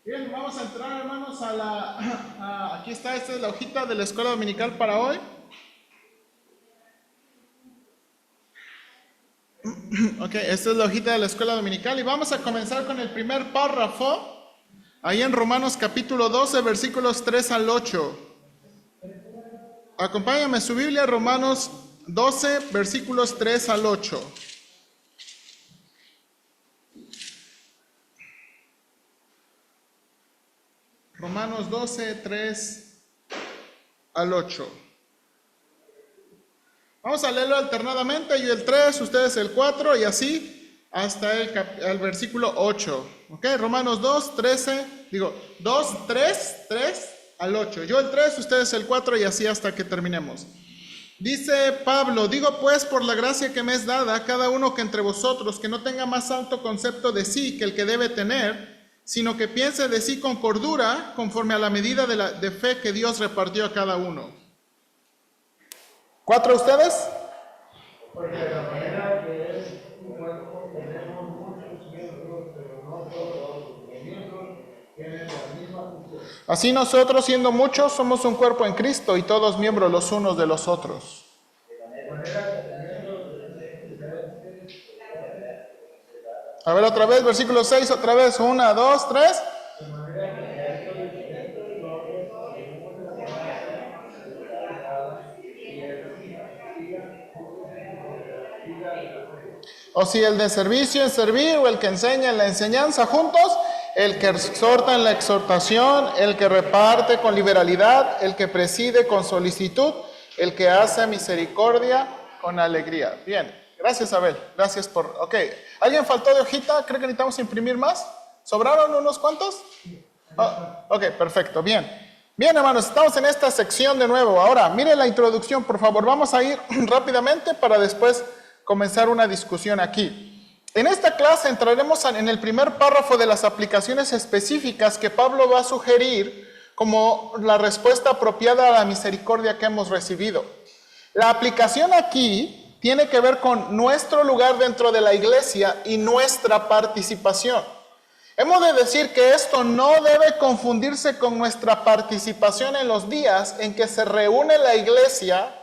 Bien, vamos a entrar, hermanos, aquí está, esta es la hojita de la escuela dominical para hoy. Ok, esta es la hojita de la escuela dominical y vamos a comenzar con el primer párrafo, ahí en Romanos capítulo 12, versículos 3 al 8. Acompáñame su Biblia, Romanos 12, versículos 3 al 8. Romanos 12, 3 al 8. Vamos a leerlo alternadamente, yo el 3, ustedes el 4 y así hasta el versículo 8. ¿Ok? Romanos 2, 3 al 8. Yo el 3, ustedes el 4 y así hasta que terminemos. Dice Pablo, digo pues por la gracia que me es dada a cada uno que entre vosotros que no tenga más alto concepto de sí que el que debe tener, sino que piense de sí con cordura, conforme a la medida de fe que Dios repartió a cada uno. ¿4 ustedes? Porque de la manera que es un cuerpo, tenemos muchos miembros, pero no todos los miembros tienen la misma función. Así nosotros, siendo muchos, somos un cuerpo en Cristo y todos miembros los unos de los otros. De manera que teniendo diferentes. A ver otra vez, versículo 6, otra vez, 1, 2, 3. De manera que teniendo diferentes dones, O si el de servicio en servir, o el que enseña en la enseñanza, juntos, el que exhorta en la exhortación, el que reparte con liberalidad, el que preside con solicitud, el que hace misericordia con alegría. Bien, gracias Abel, gracias por... Ok, ¿alguien faltó de hojita? ¿Cree que necesitamos imprimir más? ¿Sobraron unos cuantos? Ok, perfecto, bien. Bien, hermanos, estamos en esta sección de nuevo. Ahora, miren la introducción, por favor. Vamos a ir rápidamente para después comenzar una discusión aquí. En esta clase entraremos en el primer párrafo de las aplicaciones específicas que Pablo va a sugerir como la respuesta apropiada a la misericordia que hemos recibido. La aplicación aquí tiene que ver con nuestro lugar dentro de la iglesia y nuestra participación. Hemos de decir que esto no debe confundirse con nuestra participación en los días en que se reúne la iglesia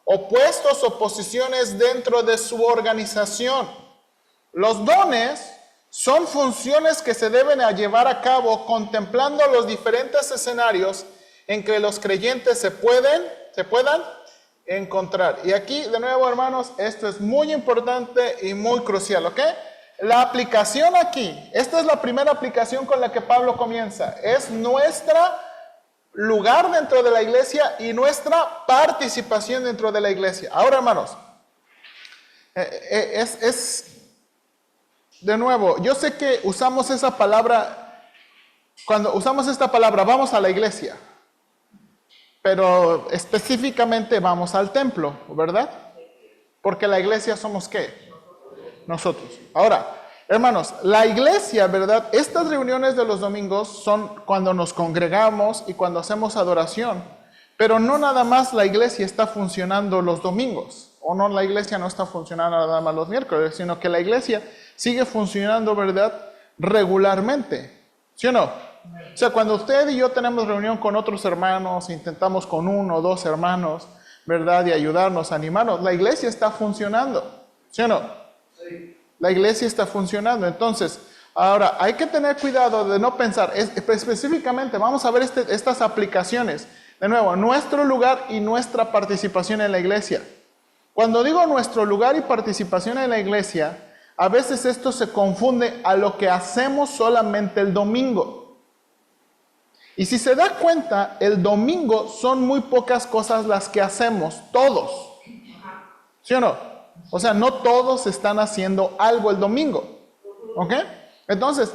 o puestos o posiciones dentro de su organización. Los dones son funciones que se deben llevar a cabo contemplando los diferentes escenarios en que los creyentes se puedan encontrar. Y aquí, de nuevo, hermanos, esto es muy importante y muy crucial, ¿ok? La aplicación aquí, esta es la primera aplicación con la que Pablo comienza, es nuestro lugar dentro de la iglesia y nuestra participación dentro de la iglesia. Ahora, hermanos, de nuevo, yo sé que usamos esa palabra, cuando usamos esta palabra, vamos a la iglesia, pero específicamente vamos al templo, ¿verdad? Porque la iglesia somos ¿qué? Nosotros. Ahora, hermanos, la iglesia, ¿verdad? Estas reuniones de los domingos son cuando nos congregamos y cuando hacemos adoración, pero no nada más la iglesia está funcionando los domingos, o no, la iglesia no está funcionando nada más los miércoles, sino que la iglesia sigue funcionando, ¿verdad? Regularmente, ¿sí o no? O sea, cuando usted y yo tenemos reunión con otros hermanos, intentamos con 1 o 2 hermanos, ¿verdad? Y ayudarnos, animarnos, la iglesia está funcionando, ¿sí o no? La iglesia está funcionando. Entonces, ahora hay que tener cuidado de no pensar, específicamente vamos a ver estas aplicaciones. De nuevo, nuestro lugar y nuestra participación en la iglesia. Cuando digo nuestro lugar y participación en la iglesia, a veces esto se confunde a lo que hacemos solamente el domingo. Y si se da cuenta, el domingo son muy pocas cosas las que hacemos, todos. ¿Sí o no? O sea, no todos están haciendo algo el domingo, ¿ok? Entonces,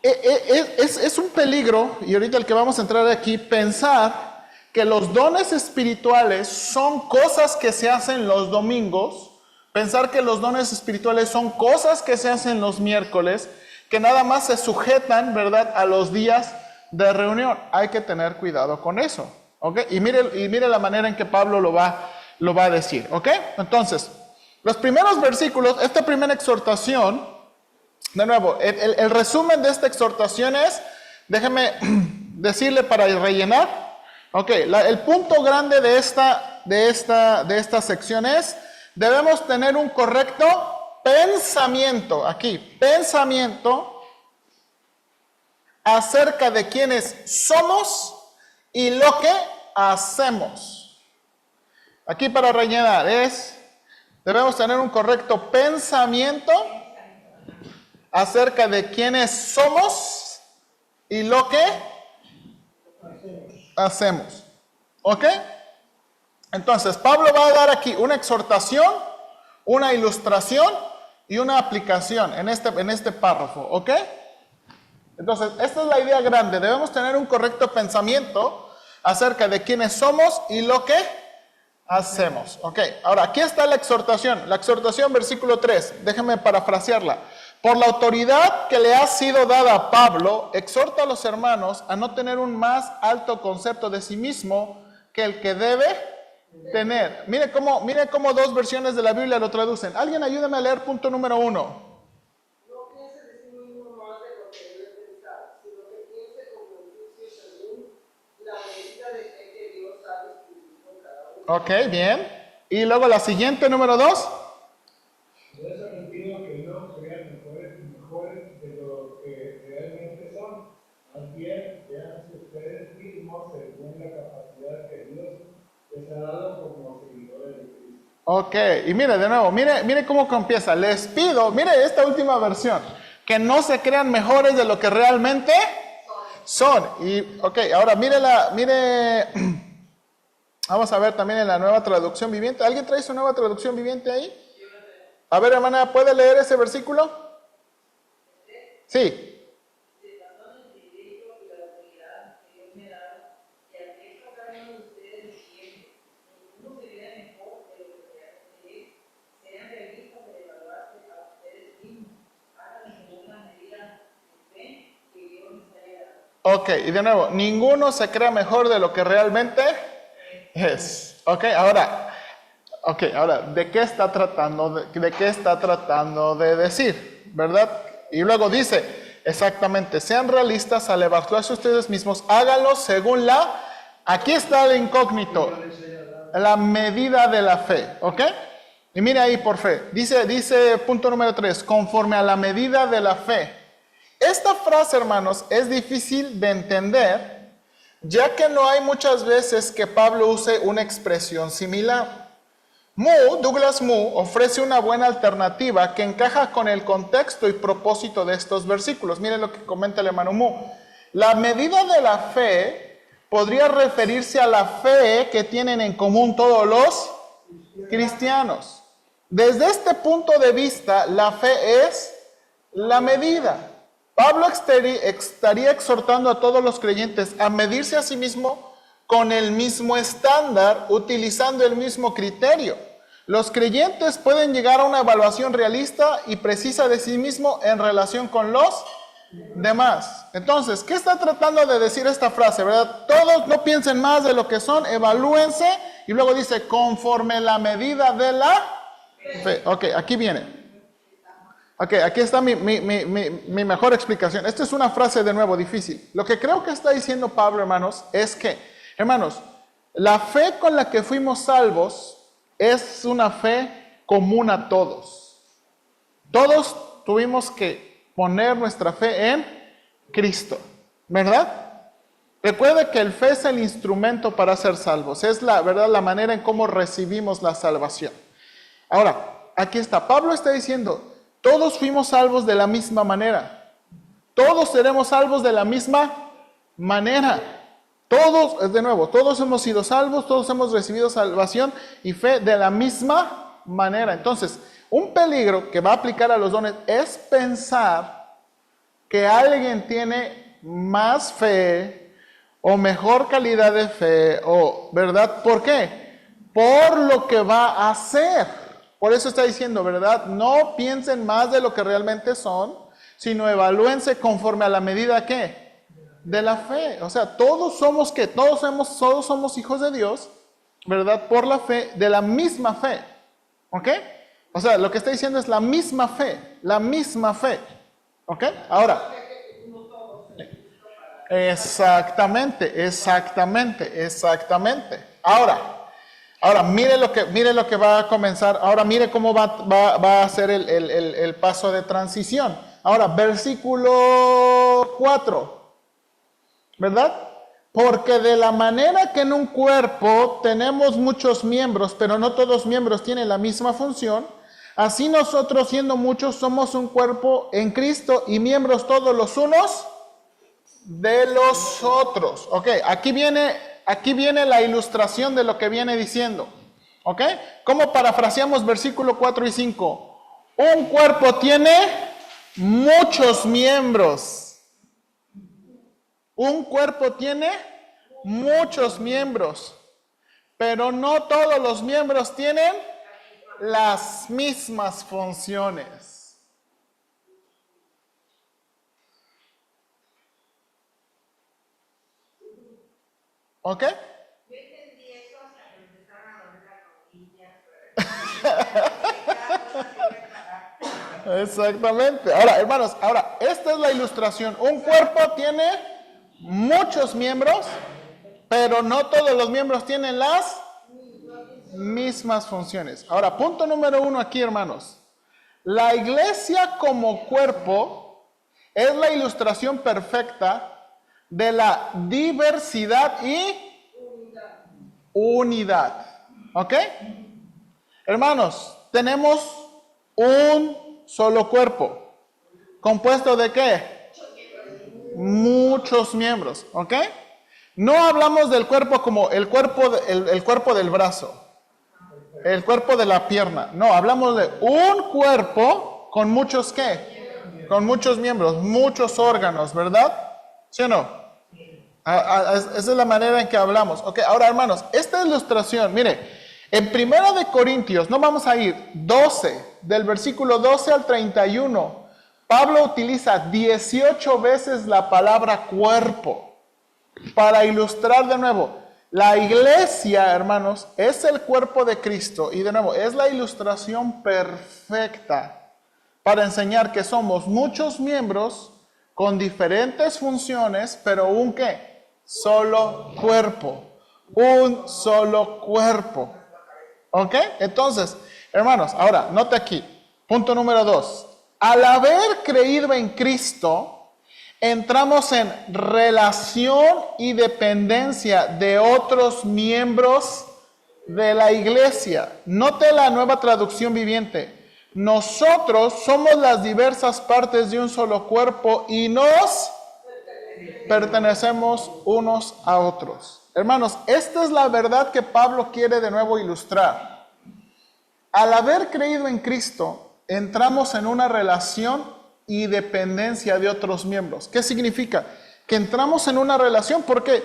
es un peligro, y ahorita el que vamos a entrar aquí, pensar que los dones espirituales son cosas que se hacen los domingos, pensar que los dones espirituales son cosas que se hacen los miércoles, que nada más se sujetan, ¿verdad?, a los días de reunión. Hay que tener cuidado con eso, ¿ok? Y mire la manera en que Pablo lo va a decir, ¿ok? Entonces, los primeros versículos, esta primera exhortación, de nuevo, el resumen de esta exhortación es, déjeme decirle para rellenar. Ok, el punto grande de esta sección es, debemos tener un correcto pensamiento, aquí, pensamiento acerca de quiénes somos y lo que hacemos. Aquí para rellenar debemos tener un correcto pensamiento acerca de quiénes somos y lo que hacemos. ¿Ok? Entonces, Pablo va a dar aquí una exhortación, una ilustración y una aplicación en este párrafo. ¿Ok? Entonces, esta es la idea grande. Debemos tener un correcto pensamiento acerca de quiénes somos y lo que hacemos. Ok, ahora aquí está la exhortación. La exhortación, versículo 3. Déjenme parafrasearla. Por la autoridad que le ha sido dada a Pablo, exhorta a los hermanos a no tener un más alto concepto de sí mismo que el que debe tener. Mire cómo dos versiones de la Biblia lo traducen. Alguien ayúdame a leer punto número 1. No piense de sí mismo más de lo que debe pensar, sino que piense como el juicio según la medida de fe que Dios ha distribuido en cada uno. Ok, bien. Y luego la siguiente, número 2. En ese sentido, que no sean mejores de lo que realmente son. Más bien, véanse ustedes mismos según la capacidad que Dios les ha dado como seguidores de Cristo. Ok, y mire de nuevo, mire cómo empieza. Les pido, mire esta última versión, que no se crean mejores de lo que realmente son. Y, ok, ahora mire, vamos a ver también en la nueva traducción viviente. ¿Alguien trae su nueva traducción viviente ahí? A ver, hermana, ¿puede leer ese versículo? Sí. Ok, y de nuevo, ninguno se crea mejor de lo que realmente es. Ok, ahora, ¿de qué está tratando de decir? ¿Verdad? Y luego dice, exactamente, sean realistas al evaluarse ustedes mismos, háganlo según aquí está el incógnito, la medida de la fe. ¿Ok? Y mire ahí por fe, dice punto número 3, conforme a la medida de la fe. Esta frase, hermanos, es difícil de entender, ya que no hay muchas veces que Pablo use una expresión similar. Douglas Moo, ofrece una buena alternativa que encaja con el contexto y propósito de estos versículos. Miren lo que comenta el hermano Moo. La medida de la fe podría referirse a la fe que tienen en común todos los cristianos. Desde este punto de vista, la fe es la medida. Pablo estaría exhortando a todos los creyentes a medirse a sí mismo con el mismo estándar, utilizando el mismo criterio. Los creyentes pueden llegar a una evaluación realista y precisa de sí mismo en relación con los demás. Entonces, ¿qué está tratando de decir esta frase, verdad? Todos no piensen más de lo que son, evalúense, y luego dice, conforme la medida de la fe. Ok, aquí viene. Ok, aquí está mi mejor explicación. Esta es una frase de nuevo difícil. Lo que creo que está diciendo Pablo, hermanos, es que, hermanos, la fe con la que fuimos salvos es una fe común a todos. Todos tuvimos que poner nuestra fe en Cristo, ¿verdad? Recuerde que el fe es el instrumento para ser salvos. Es la verdad, la manera en cómo recibimos la salvación. Ahora, aquí está. Pablo está diciendo, todos fuimos salvos de la misma manera. Todos seremos salvos de la misma manera. Todos, de nuevo, todos hemos sido salvos, todos hemos recibido salvación y fe de la misma manera. Entonces, un peligro que va a aplicar a los dones es pensar que alguien tiene más fe o mejor calidad de fe, ¿verdad? ¿Por qué? Por lo que va a hacer. Por eso está diciendo, ¿verdad? No piensen más de lo que realmente son, sino evalúense conforme a la medida ¿qué? De la fe. O sea, todos somos ¿qué? Todos somos hijos de Dios, ¿verdad? Por la fe, de la misma fe. ¿Ok? O sea, lo que está diciendo es la misma fe. La misma fe. ¿Ok? Ahora. Exactamente, exactamente, exactamente. Ahora mire lo que va a comenzar. Ahora mire cómo va a ser el paso de transición. Ahora, versículo 4, ¿verdad? Porque de la manera que en un cuerpo tenemos muchos miembros, pero no todos los miembros tienen la misma función, así nosotros siendo muchos somos un cuerpo en Cristo y miembros todos los unos de los otros. Ok, aquí viene la ilustración de lo que viene diciendo. Ok, ¿cómo parafraseamos versículo 4 y 5? Un cuerpo tiene muchos miembros. Un cuerpo tiene muchos miembros, pero no todos los miembros tienen las mismas funciones. ¿Ok? Yo entendí eso hasta que empezaron a doler las rodillas. Exactamente. Ahora, hermanos, esta es la ilustración. Un cuerpo tiene muchos miembros, pero no todos los miembros tienen las mismas funciones. Ahora, punto número 1 aquí, hermanos. La iglesia como cuerpo es la ilustración perfecta de la diversidad y unidad. ¿Ok? Hermanos, tenemos un solo cuerpo. ¿Compuesto de qué? Muchos miembros. ¿Ok? No hablamos del cuerpo como el cuerpo del brazo, el cuerpo de la pierna. No, hablamos de un cuerpo con muchos ¿qué? Con muchos miembros, muchos órganos, ¿verdad? ¿Sí o no? Esa es la manera en que hablamos. Ok, ahora hermanos, esta ilustración, mire, en 1 de Corintios, no vamos a ir, 12, del versículo 12 al 31, Pablo utiliza 18 veces la palabra cuerpo para ilustrar de nuevo. La iglesia, hermanos, es el cuerpo de Cristo y de nuevo, es la ilustración perfecta para enseñar que somos muchos miembros con diferentes funciones, pero un ¿qué? Solo cuerpo. Un solo cuerpo. ¿Ok? Entonces, hermanos, ahora, note aquí. Punto número 2. Al haber creído en Cristo, entramos en relación y dependencia de otros miembros de la iglesia. Note la Nueva Traducción Viviente. Nosotros somos las diversas partes de un solo cuerpo y nos pertenecemos unos a otros. Hermanos, esta es la verdad que Pablo quiere de nuevo ilustrar. Al haber creído en Cristo, entramos en una relación y dependencia de otros miembros. ¿Qué significa? Que entramos en una relación porque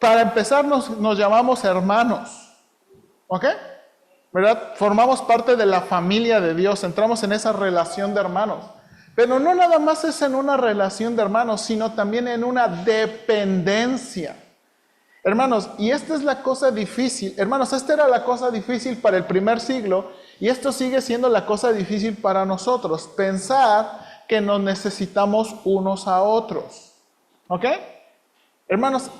para empezar nos llamamos hermanos. ¿Ok? ¿Verdad? Formamos parte de la familia de Dios, entramos en esa relación de hermanos. Pero no nada más es en una relación de hermanos, sino también en una dependencia. Hermanos, y esta es la cosa difícil. Hermanos, esta era la cosa difícil para el primer siglo y esto sigue siendo la cosa difícil para nosotros. Pensar que nos necesitamos unos a otros. ¿Ok? Hermanos,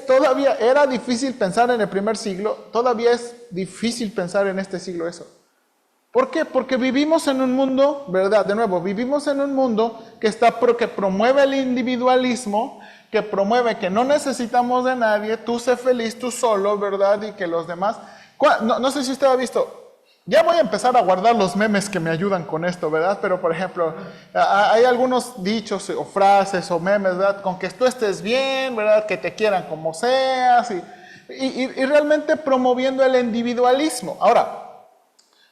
todavía era difícil pensar en el primer siglo, todavía es difícil pensar en este siglo eso. ¿Por qué? Porque vivimos en un mundo, ¿verdad? De nuevo, vivimos en un mundo que promueve el individualismo, que promueve que no necesitamos de nadie, tú sé feliz tú solo, ¿verdad? Y que los demás... No sé si usted ha visto, ya voy a empezar a guardar los memes que me ayudan con esto, ¿verdad? Pero, por ejemplo, hay algunos dichos o frases o memes, ¿verdad? Con que tú estés bien, ¿verdad? Que te quieran como seas y realmente promoviendo el individualismo. Ahora,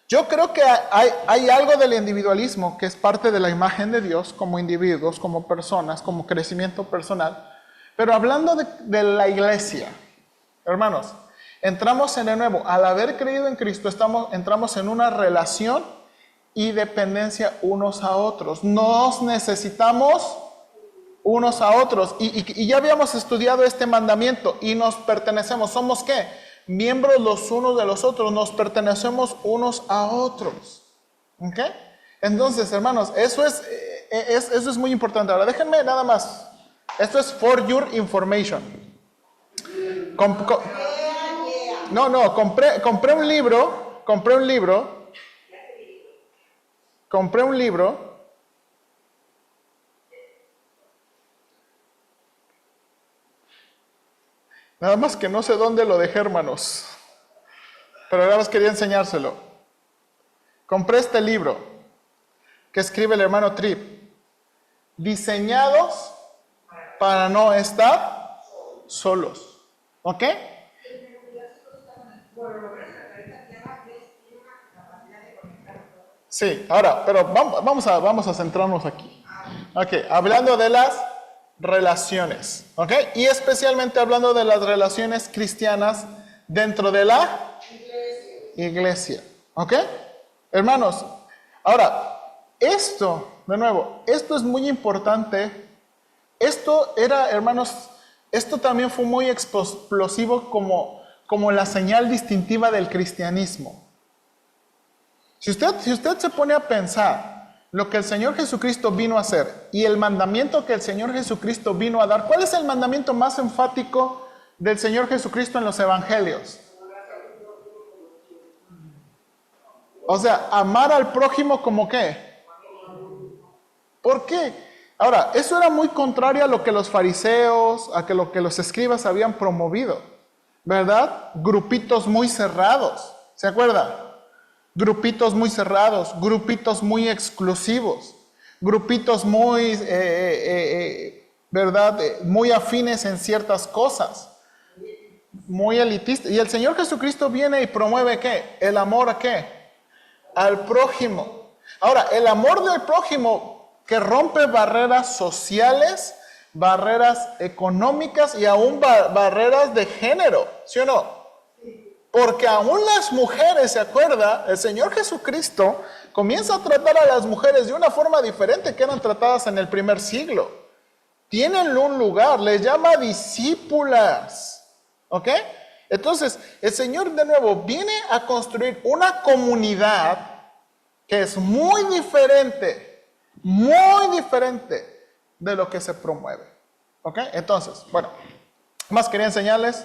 yo creo que hay algo del individualismo que es parte de la imagen de Dios como individuos, como personas, como crecimiento personal. Pero hablando de la iglesia, hermanos, entramos en de nuevo, al haber creído en Cristo, entramos en una relación y dependencia unos a otros. Nos necesitamos unos a otros. Y ya habíamos estudiado este mandamiento y nos pertenecemos. ¿Somos qué? Miembros los unos de los otros, nos pertenecemos unos a otros. ¿Ok? Entonces, hermanos, eso es muy importante. Ahora, déjenme nada más Esto es for your information. No, compré un libro. Nada más que no sé dónde lo dejé, hermanos. Pero nada más quería enseñárselo. Compré este libro que escribe el hermano Tripp. Diseñados para no estar solos. ¿Ok? Sí, ahora, pero vamos a centrarnos aquí. Ok, hablando de las relaciones. ¿Ok? Y especialmente hablando de las relaciones cristianas dentro de la iglesia. ¿Ok? Hermanos, ahora, de nuevo, esto es muy importante. Esto era, hermanos, esto también fue muy explosivo como la señal distintiva del cristianismo. Si usted se pone a pensar lo que el Señor Jesucristo vino a hacer y el mandamiento que el Señor Jesucristo vino a dar, ¿cuál es el mandamiento más enfático del Señor Jesucristo en los evangelios? O sea, amar al prójimo como ¿qué? ¿Por qué? Ahora, eso era muy contrario a lo que los fariseos, lo que los escribas habían promovido, ¿verdad? Grupitos muy cerrados, ¿se acuerdan? Grupitos muy cerrados, grupitos muy exclusivos, grupitos muy, ¿verdad? Muy afines en ciertas cosas, muy elitistas. Y el Señor Jesucristo viene y promueve ¿qué? El amor ¿a qué? Al prójimo. Ahora, el amor del prójimo que rompe barreras sociales, barreras económicas y aún barreras de género, ¿sí o no? Porque aún las mujeres, ¿se acuerda? El Señor Jesucristo comienza a tratar a las mujeres de una forma diferente que eran tratadas en el primer siglo. Tienen un lugar, les llama discípulas, ¿ok? Entonces, el Señor de nuevo viene a construir una comunidad que es muy diferente de lo que se promueve. ¿Ok? Entonces, bueno, más quería enseñarles.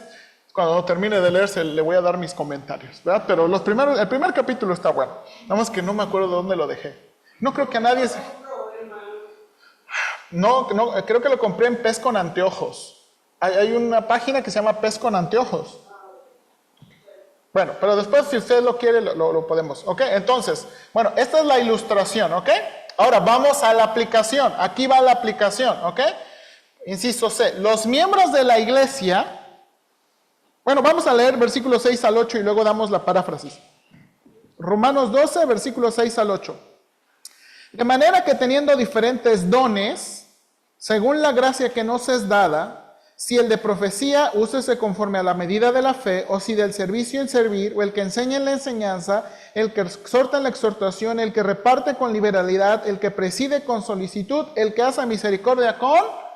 Cuando termine de leerse, le voy a dar mis comentarios, ¿verdad? Pero el primer capítulo está bueno. Nada más que no me acuerdo de dónde lo dejé. No creo que a nadie... No, creo que lo compré en Pez con Anteojos. Hay una página que se llama Pez con Anteojos. Bueno, pero después si usted lo quiere, lo podemos. ¿Ok? Entonces, bueno, esta es la ilustración, ¿ok? Ahora vamos a la aplicación. Aquí va la aplicación, ¿ok? Inciso C. Los miembros de la iglesia... Bueno, vamos a leer versículos 6 al 8 y luego damos la paráfrasis. Romanos 12, versículos 6 al 8. De manera que teniendo diferentes dones, según la gracia que nos es dada, si el de profecía, úsese conforme a la medida de la fe, o si del servicio en servir, o el que enseña en la enseñanza, el que exhorta en la exhortación, el que reparte con liberalidad, el que preside con solicitud, el que hace misericordia con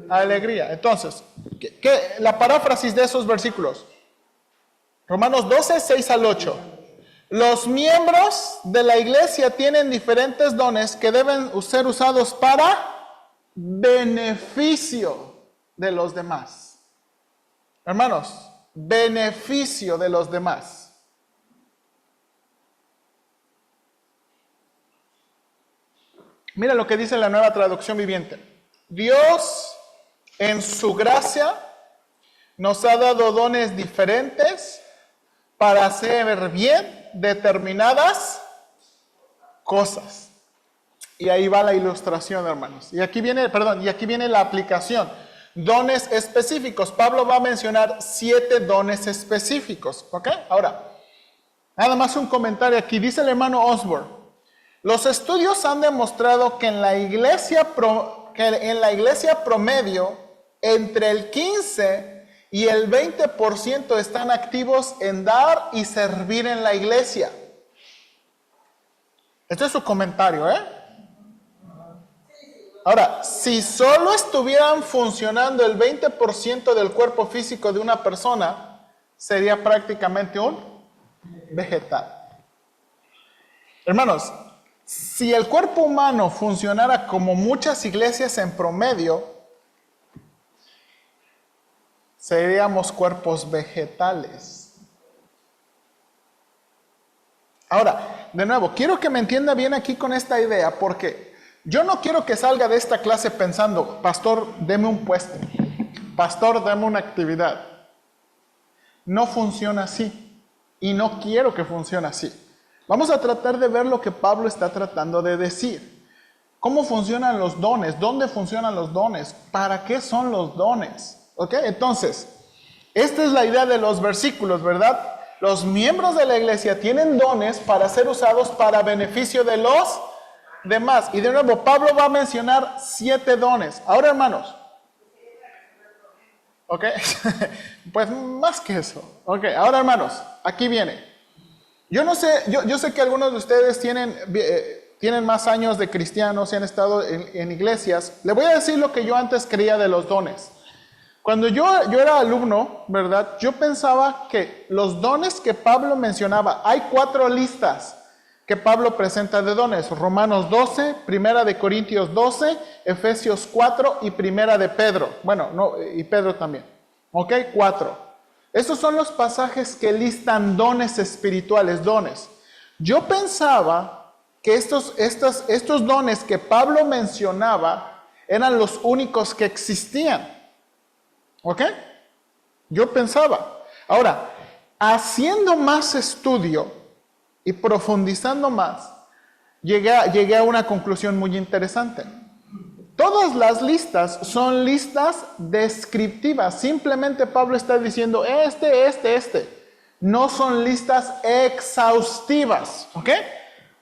alegría. Entonces, la paráfrasis de esos versículos. Romanos 12, 6 al 8. Los miembros de la iglesia tienen diferentes dones que deben ser usados para beneficio de los demás. Hermanos, beneficio de los demás. Mira lo que dice la Nueva Traducción Viviente. Dios, en su gracia, nos ha dado dones diferentes para hacer bien determinadas cosas. Y ahí va la ilustración, hermanos. Y aquí viene la aplicación. Dones específicos. Pablo va a mencionar 7 dones específicos. ¿Ok? Ahora, nada más un comentario aquí. Dice el hermano Osborne. Los estudios han demostrado que en la iglesia promedio, entre el 15 y el 20% están activos en dar y servir en la iglesia. Este es su comentario, ¿eh? Ahora, si solo estuvieran funcionando el 20% del cuerpo físico de una persona, sería prácticamente un vegetal. Hermanos, si el cuerpo humano funcionara como muchas iglesias en promedio, Seríamos cuerpos vegetales. Ahora, de nuevo, quiero que me entienda bien aquí con esta idea, porque yo no quiero que salga de esta clase pensando, pastor, deme un puesto, pastor, deme una actividad. No funciona así, y no quiero que funcione así. Vamos a tratar de ver lo que Pablo está tratando de decir. ¿Cómo funcionan los dones? ¿Dónde funcionan los dones? ¿Para qué son los dones? ¿Ok? Entonces, esta es la idea de los versículos, ¿verdad? Los miembros de la iglesia tienen dones para ser usados para beneficio de los demás. Y de nuevo, Pablo va a mencionar 7 dones. Ahora, hermanos. ¿Ok? Pues más que eso. Ok, ahora, hermanos, aquí viene. Yo no sé, yo sé que algunos de ustedes tienen más años de cristianos y han estado en iglesias. Le voy a decir lo que yo antes creía de los dones. Cuando yo era alumno, ¿verdad? Yo pensaba que los dones que Pablo mencionaba, hay 4 listas que Pablo presenta de dones. Romanos 12, Primera de Corintios 12, Efesios 4 y Primera de Pedro. Bueno, no, y Pedro también. ¿Ok? 4. Estos son los pasajes que listan dones espirituales, dones. Yo pensaba que estos dones que Pablo mencionaba eran los únicos que existían. ¿Ok? Yo pensaba. Ahora, haciendo más estudio y profundizando más, llegué a una conclusión muy interesante. Todas las listas son listas descriptivas. Simplemente Pablo está diciendo este. No son listas exhaustivas. ¿Ok?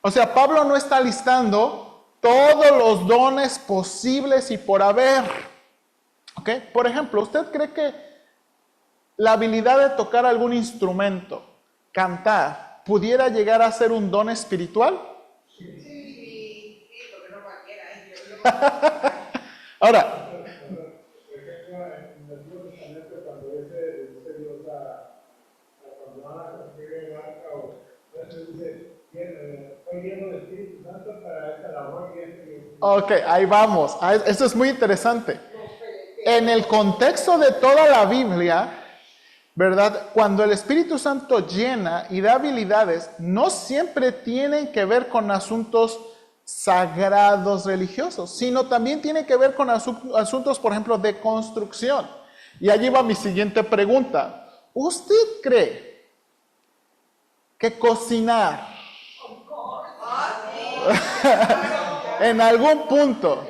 O sea, Pablo no está listando todos los dones posibles y por haber. ¿Ok? Por ejemplo, ¿usted cree que la habilidad de tocar algún instrumento, cantar, pudiera llegar a ser un don espiritual? Sí, porque no cualquiera. Ahora, Por ejemplo, en el Antiguo Testamento, cuando dice Dios cuando van a construir barca o dice, estoy lleno del Espíritu Santo para esta labor y ok, ahí vamos. Esto es muy interesante. En el contexto de toda la Biblia, ¿verdad? Cuando el Espíritu Santo llena y da habilidades, no siempre tienen que ver con asuntos sagrados religiosos, sino también tiene que ver con asuntos, por ejemplo, de construcción. Y allí va mi siguiente pregunta. ¿Usted cree que cocinar en algún punto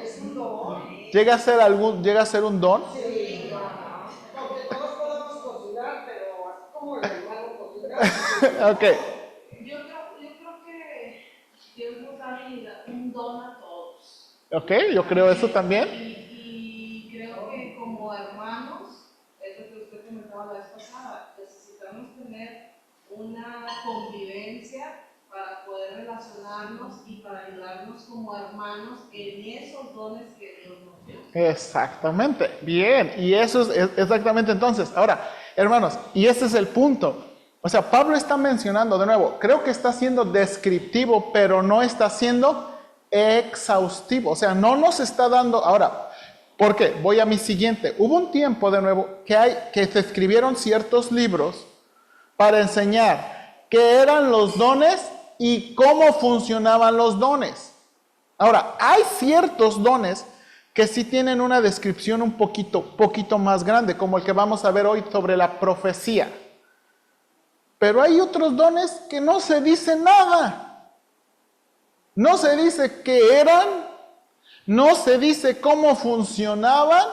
llega a ser un don? Porque todos podemos cocinar, pero así como el hermano cocina. Ok. Yo creo que Dios nos da un don a todos. Ok, yo creo eso también. Y creo que como hermanos, es lo que usted comentaba la vez pasada, necesitamos tener una convivencia para poder relacionarnos y para ayudarnos como hermanos en esos dones que Dios nos dio. Exactamente, bien, y eso es exactamente entonces. Ahora, hermanos, y ese es el punto. O sea, Pablo está mencionando de nuevo, creo que está siendo descriptivo, pero no está siendo exhaustivo. O sea, no nos está dando. Ahora, ¿por qué? Voy a mi siguiente. Hubo un tiempo de nuevo que se escribieron ciertos libros para enseñar qué eran los dones y cómo funcionaban los dones. Ahora, hay ciertos dones que sí tienen una descripción un poquito más grande, como el que vamos a ver hoy sobre la profecía. Pero hay otros dones que no se dice nada. No se dice qué eran, no se dice cómo funcionaban,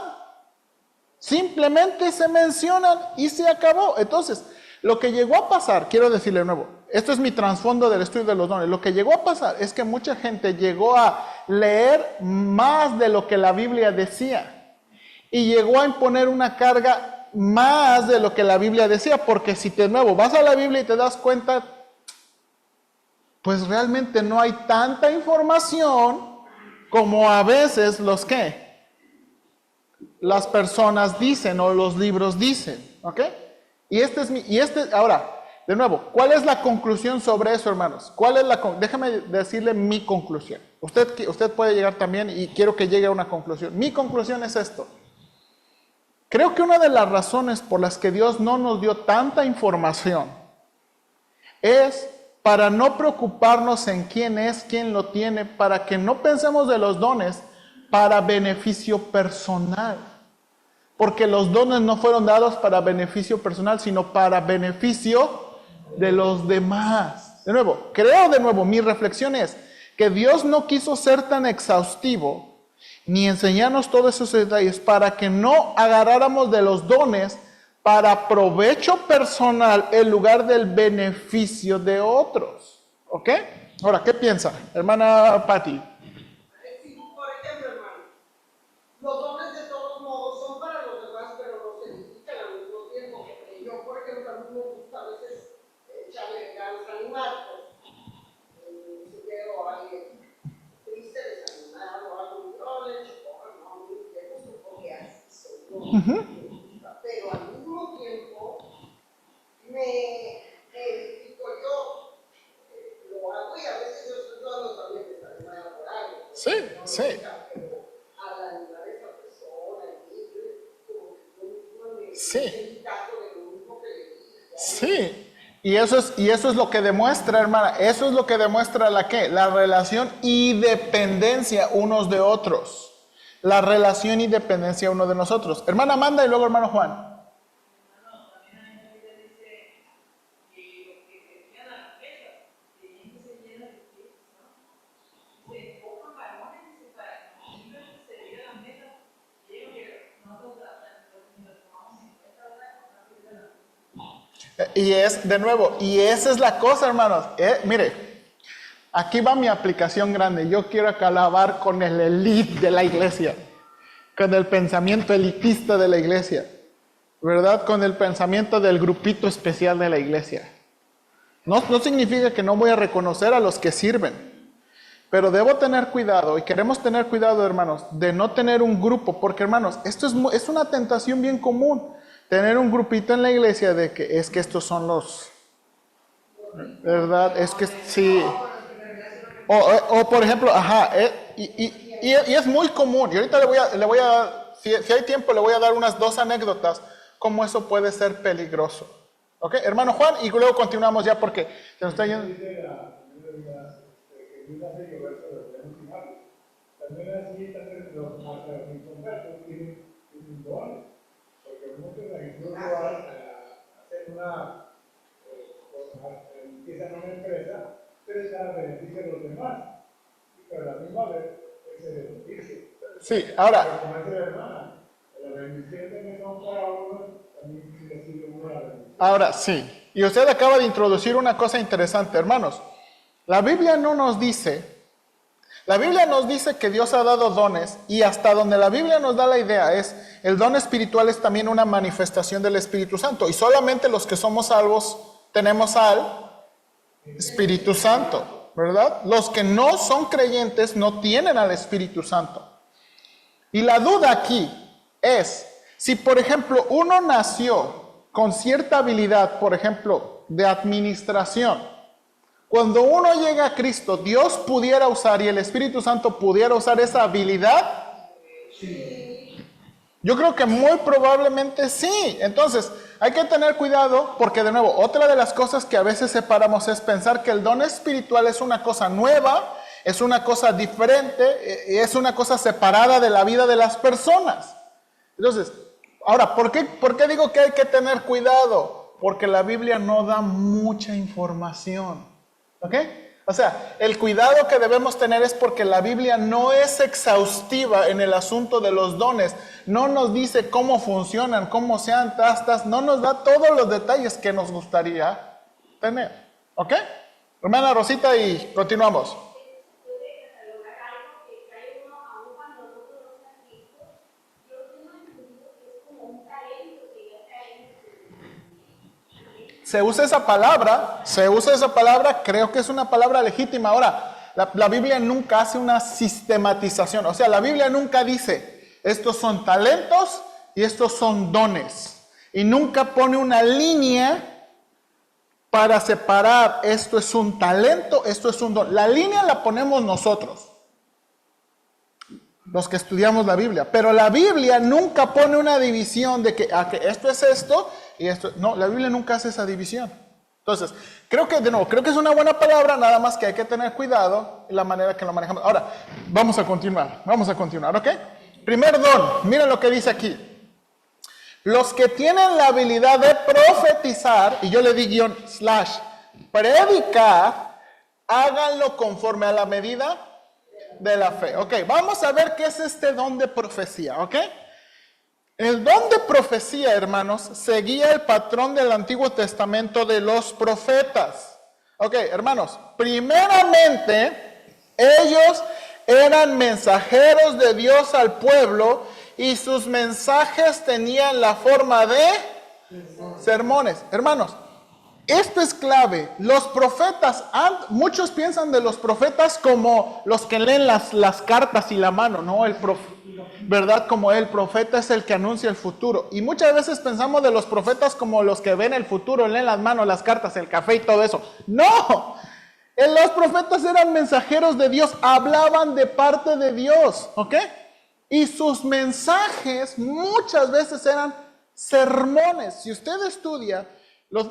simplemente se mencionan y se acabó. Entonces, lo que llegó a pasar, quiero decirle de nuevo, esto es mi trasfondo del estudio de los dones, lo que llegó a pasar es que mucha gente llegó a leer más de lo que la Biblia decía y llegó a imponer una carga más de lo que la Biblia decía, porque si de nuevo vas a la Biblia y te das cuenta, pues realmente no hay tanta información como a veces las personas dicen o los libros dicen, ¿ok? Ahora, de nuevo, ¿cuál es la conclusión sobre eso, hermanos? Déjame decirle mi conclusión. Usted puede llegar también y quiero que llegue a una conclusión. Mi conclusión es esto. Creo que una de las razones por las que Dios no nos dio tanta información es para no preocuparnos en quién es, quién lo tiene, para que no pensemos de los dones para beneficio personal. Porque los dones no fueron dados para beneficio personal, sino para beneficio de los demás. Mi reflexión es que Dios no quiso ser tan exhaustivo ni enseñarnos todos esos detalles para que no agarráramos de los dones para provecho personal en lugar del beneficio de otros. ¿Ok? Ahora, ¿qué piensa, hermana Patti? Sí, por ejemplo, hermano, los dones de todos modos son para los demás, pero no se edifican al mismo tiempo. Yo, por ejemplo, a mí me gusta a veces echarle ganas a animar, si veo a alguien triste, desanimado, algo, yo le echo porra, no, me gusta un poco que así soy yo. Pero al mismo tiempo me edifico yo, lo hago y a veces yo estoy dando también desanimada por algo. Sí, no sí. pero al animar a esa persona, como que yo mismo me Sí. evitando de lo mismo que le dije. Sí, y eso es lo que demuestra, hermana, eso es lo que demuestra la relación y dependencia unos de otros. La relación y dependencia uno de nosotros. Hermana Amanda y luego hermano Juan. Y esa es la cosa, hermanos. Mire, aquí va mi aplicación grande. Yo quiero acabar con el elite de la iglesia, con el pensamiento elitista de la iglesia, ¿verdad? Con el pensamiento del grupito especial de la iglesia. No significa que no voy a reconocer a los que sirven, pero debo tener cuidado, y queremos tener cuidado, hermanos, de no tener un grupo, porque, hermanos, esto es una tentación bien común. Tener un grupito en la iglesia de que es que estos son los, ¿verdad? Es que sí. O por ejemplo, y es muy común. Y ahorita le voy a si hay tiempo, le voy a dar unas 2 anécdotas cómo eso puede ser peligroso. ¿Ok? Hermano Juan, y luego continuamos ya porque se nos está yendo. Dice que Dios hace llover sobre los buenos y malos. También así, los inconversos tienen dones. Porque muchos incluso hacen empiezan una empresa, pero es para beneficio de los demás. Pero a la misma vez es el beneficio. Sí, ahora. Pero como dice la hermana, la bendición que son para uno, también recibe uno la bendición. Ahora sí. Y usted acaba de introducir una cosa interesante, hermanos. La Biblia nos dice que Dios ha dado dones, y hasta donde la Biblia nos da la idea es, el don espiritual es también una manifestación del Espíritu Santo, y solamente los que somos salvos tenemos al Espíritu Santo, ¿verdad? Los que no son creyentes no tienen al Espíritu Santo. Y la duda aquí es, si por ejemplo uno nació con cierta habilidad, por ejemplo, de administración, cuando uno llega a Cristo, Dios pudiera usar y el Espíritu Santo pudiera usar esa habilidad. Sí. Yo creo que muy probablemente sí. Entonces, hay que tener cuidado porque, de nuevo, otra de las cosas que a veces separamos es pensar que el don espiritual es una cosa nueva, es una cosa diferente, es una cosa separada de la vida de las personas. Entonces, ahora, ¿por qué digo que hay que tener cuidado? Porque la Biblia no da mucha información. ¿Ok? O sea, el cuidado que debemos tener es porque la Biblia no es exhaustiva en el asunto de los dones. No nos dice cómo funcionan, cómo sean tastas, no nos da todos los detalles que nos gustaría tener. ¿Ok? Hermana Rosita, y continuamos. Se usa esa palabra, creo que es una palabra legítima. Ahora, la Biblia nunca hace una sistematización, o sea, la Biblia nunca dice, estos son talentos y estos son dones. Y nunca pone una línea para separar, esto es un talento, esto es un don. La línea la ponemos nosotros. los que estudiamos la Biblia. Pero la Biblia nunca pone una división de que esto es esto y esto. No, la Biblia nunca hace esa división. Entonces, creo que es una buena palabra, nada más que hay que tener cuidado en la manera que lo manejamos. Ahora, vamos a continuar, ¿ok? Primer don, miren lo que dice aquí. Los que tienen la habilidad de profetizar, y yo le di guión / predicar, háganlo conforme a la medida de la fe. Ok, vamos a ver qué es este don de profecía, ¿ok? El don de profecía, hermanos, seguía el patrón del Antiguo Testamento de los profetas. Ok, hermanos, primeramente, ellos eran mensajeros de Dios al pueblo y sus mensajes tenían la forma de sermones. Hermanos, esto es clave. Los profetas, muchos piensan de los profetas como los que leen las cartas y la mano, ¿no? ¿Verdad? Como el profeta es el que anuncia el futuro. Y muchas veces pensamos de los profetas como los que ven el futuro, leen las manos, las cartas, el café y todo eso. ¡No! Los profetas eran mensajeros de Dios, hablaban de parte de Dios, ¿ok? Y sus mensajes muchas veces eran sermones. Si usted estudia,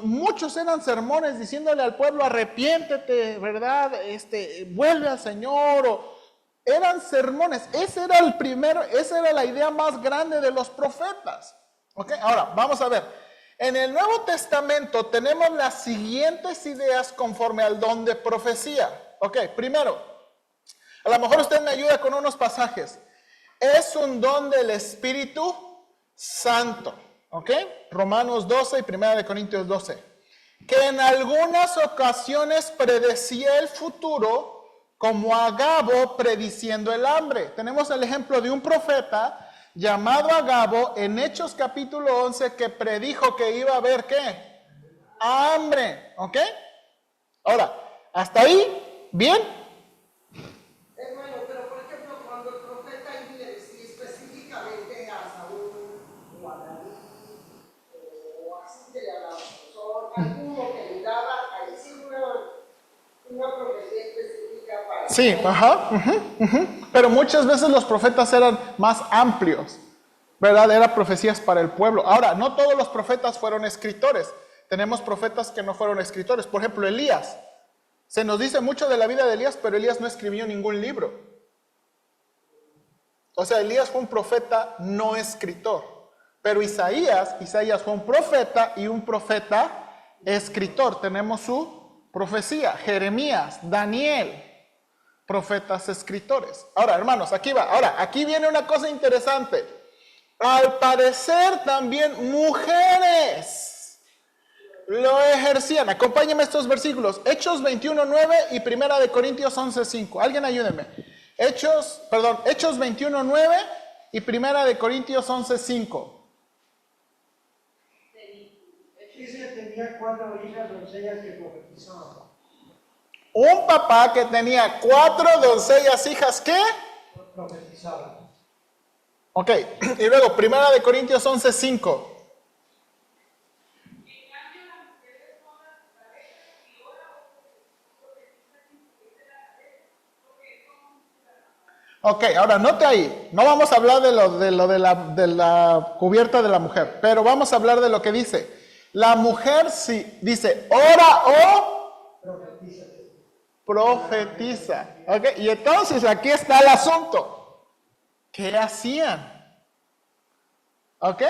muchos eran sermones diciéndole al pueblo, arrepiéntete, ¿verdad? Vuelve al Señor, eran sermones. Esa era la idea más grande de los profetas. ¿Ok? Ahora, vamos a ver. En el Nuevo Testamento tenemos las siguientes ideas conforme al don de profecía. Ok, primero, a lo mejor usted me ayuda con unos pasajes. Es un don del Espíritu Santo. ¿Ok? Romanos 12 y 1 Corintios 12. Que en algunas ocasiones predecía el futuro, como Agabo prediciendo el hambre. Tenemos el ejemplo de un profeta llamado Agabo en Hechos capítulo 11 que predijo que iba a haber ¿qué? Hambre. ¿Ok? Ahora, hasta ahí, ¿bien? Hermano, pero por ejemplo, cuando el profeta ahí le decía específicamente a Saúl o a David, o así que le hablaba, o alguno que le daba a decir una profecía específica para... Sí, Pero muchas veces los profetas eran más amplios, ¿verdad? Eran profecías para el pueblo. Ahora, no todos los profetas fueron escritores. Tenemos profetas que no fueron escritores. Por ejemplo, Elías. Se nos dice mucho de la vida de Elías, pero Elías no escribió ningún libro. O sea, Elías fue un profeta no escritor. Pero Isaías fue un profeta y un profeta escritor. Tenemos su profecía. Jeremías, Daniel, profetas escritores. Ahora, hermanos, aquí va. Ahora, aquí viene una cosa interesante. Al parecer también mujeres lo ejercían. Acompáñenme estos versículos. Hechos 21:9 y 1 Corintios 11:5. Alguien ayúdenme. Hechos 21:9 y 1 Corintios 11:5. Dice que tenía 4 hijas doncellas que profetizaban. Un papá que tenía 4 doncellas hijas, ¿qué? Profetizaban. Ok, y luego 1 Corintios 11:5. Ok, ahora note ahí, no vamos a hablar de la cubierta de la mujer, pero vamos a hablar de lo que dice. La mujer sí, dice, ora o profetiza. Ok, y entonces aquí está el asunto. ¿Qué hacían? Ok,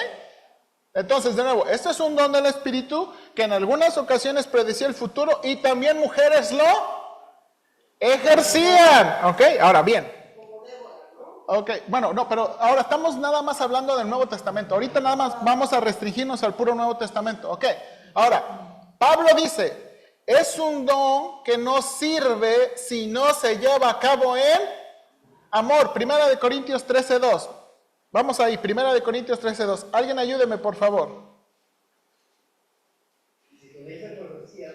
entonces de nuevo, esto es un don del Espíritu que en algunas ocasiones predecía el futuro y también mujeres lo ejercían. Ok, ahora bien. Ok, bueno, no, pero ahora estamos nada más hablando del Nuevo Testamento. Ahorita nada más vamos a restringirnos al puro Nuevo Testamento. Ok, ahora, Pablo dice, es un don que no sirve si no se lleva a cabo en amor. 1 Corintios 13:2. Vamos ahí, 1 Corintios 13:2. Alguien ayúdeme, por favor. Si tuviese profecía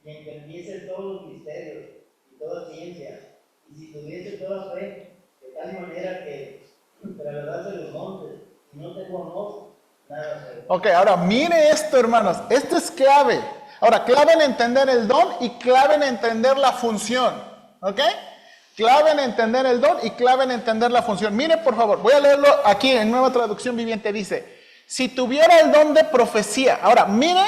y entendiese todos los misterios y toda ciencia, y si tuviese toda fe, de tal manera que la verdad se los monte, y no tengo amor, nada será. Ok, ahora mire esto, hermanos. Esto es clave. Ahora, clave en entender el don y clave en entender la función. ¿Ok? Clave en entender el don y clave en entender la función. Mire, por favor, voy a leerlo aquí en Nueva Traducción Viviente. Dice, si tuviera el don de profecía. Ahora, mire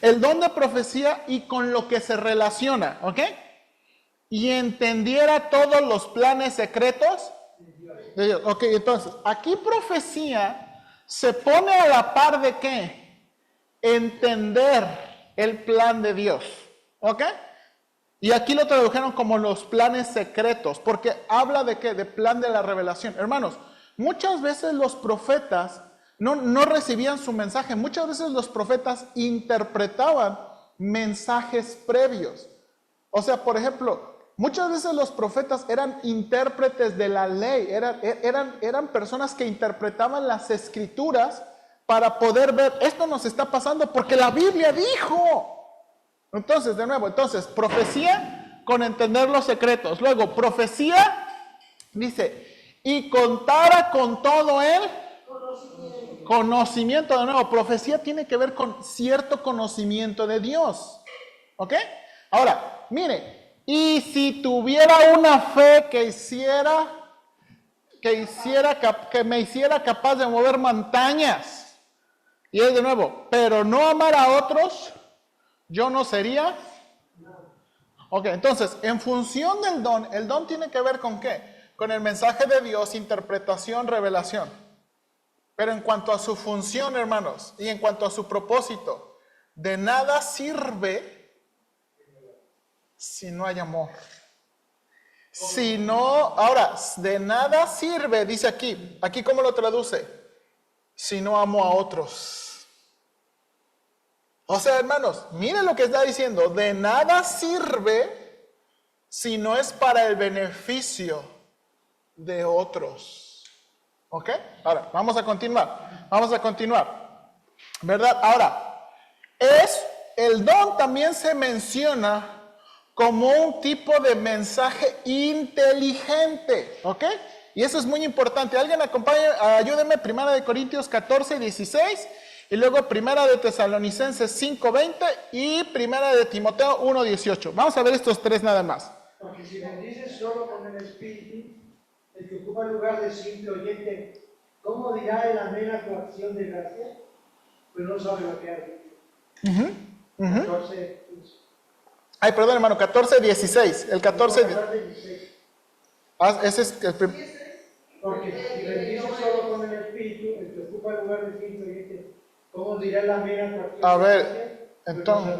el don de profecía y con lo que se relaciona, ¿ok? Y entendiera todos los planes secretos de Dios. Ok, entonces, aquí profecía se pone a la par de ¿qué? Entender el plan de Dios, ¿ok? Y aquí lo tradujeron como los planes secretos, porque habla de ¿qué? De plan de la revelación. Hermanos, muchas veces los profetas no recibían su mensaje, muchas veces los profetas interpretaban mensajes previos. O sea, por ejemplo, muchas veces los profetas eran intérpretes de la ley, eran personas que interpretaban las escrituras para poder ver, esto nos está pasando porque la Biblia dijo. Entonces, de nuevo, profecía con entender los secretos. Luego, profecía, dice, y contara con todo el conocimiento. De nuevo, profecía tiene que ver con cierto conocimiento de Dios. ¿Ok? Ahora, mire, y si tuviera una fe que me hiciera capaz de mover montañas. Y es de nuevo, pero no amar a otros, yo no sería. Ok, entonces, en función del don, el don tiene que ver con ¿qué? Con el mensaje de Dios, interpretación, revelación. Pero en cuanto a su función, hermanos, y en cuanto a su propósito, de nada sirve si no hay amor. Si no, ahora, de nada sirve, dice aquí ¿cómo lo traduce? Si no amo a otros. O sea, hermanos, miren lo que está diciendo. De nada sirve si no es para el beneficio de otros. ¿Ok? Ahora, vamos a continuar. ¿Verdad? Ahora, el don también se menciona como un tipo de mensaje inteligente. ¿Ok? Y eso es muy importante. Alguien ayúdeme, 1 Corintios 14, 16. Y luego 1 Tesalonicenses 5:20 y 1 Timoteo 1:18. Vamos a ver estos tres nada más. Porque si bendices solo con el Espíritu, el que ocupa el lugar de simple oyente, ¿cómo dirá el amén a tu acción de gracia? Pues no sabe lo que ha dicho. 14. Ay, perdón, hermano, 14:16. El 14:16. Ese es el primer. Porque si bendices solo con el Espíritu, el que ocupa el lugar de simple oyente, ¿cómo dirá la mera cualquier? A ver, entonces,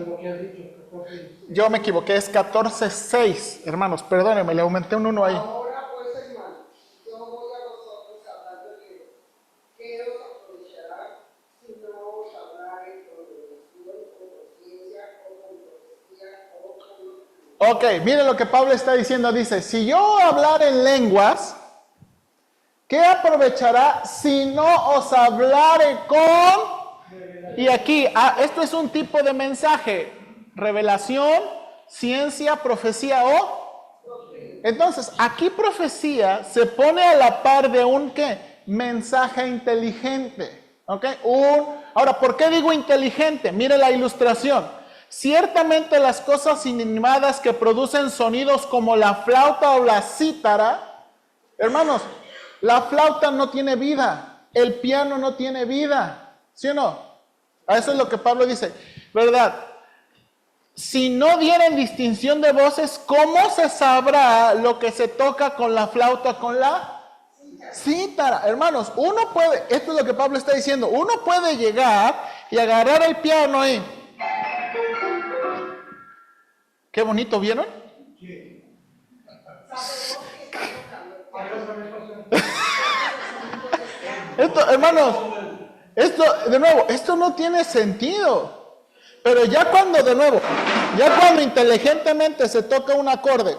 yo me equivoqué, es 14:6, hermanos, perdónenme, le aumenté un 1 ahí. Ahora pues, hermanos, yo voy a vosotros hablando de Dios. ¿Qué os aprovechará si no os hablare con revelación, con ciencia, con profecía, o con... Ok, miren lo que Pablo está diciendo, dice, si yo hablar en lenguas, ¿qué aprovechará si no os hablare con... Y aquí, esto es un tipo de mensaje, revelación, ciencia, profecía o... Entonces, aquí profecía se pone a la par de un ¿qué? Mensaje inteligente, ¿ok? Ahora, ¿por qué digo inteligente? Mire la ilustración. Ciertamente las cosas inanimadas que producen sonidos como la flauta o la cítara, hermanos, la flauta no tiene vida, el piano no tiene vida, ¿sí o no? A eso es lo que Pablo dice, ¿verdad? Si no dieren distinción de voces, ¿cómo se sabrá lo que se toca con la flauta, con la cítara? Hermanos, uno puede, esto es lo que Pablo está diciendo, uno puede llegar y agarrar el piano ahí. Qué bonito, ¿vieron? Sí. Esto, hermanos, de nuevo, esto no tiene sentido. Pero ya cuando inteligentemente se toca un acorde,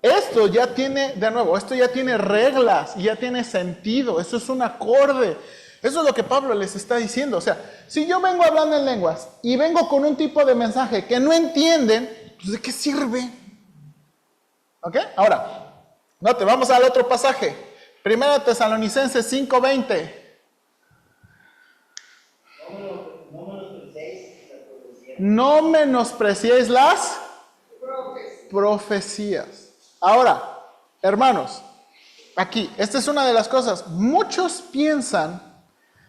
esto ya tiene reglas, ya tiene sentido, eso es un acorde. Eso es lo que Pablo les está diciendo. O sea, si yo vengo hablando en lenguas y vengo con un tipo de mensaje que no entienden, pues ¿de qué sirve? ¿Ok? Ahora, note, vamos al otro pasaje. 1 Tesalonicenses 5:20. No menospreciéis las profecías. Ahora, hermanos, aquí, esta es una de las cosas. Muchos piensan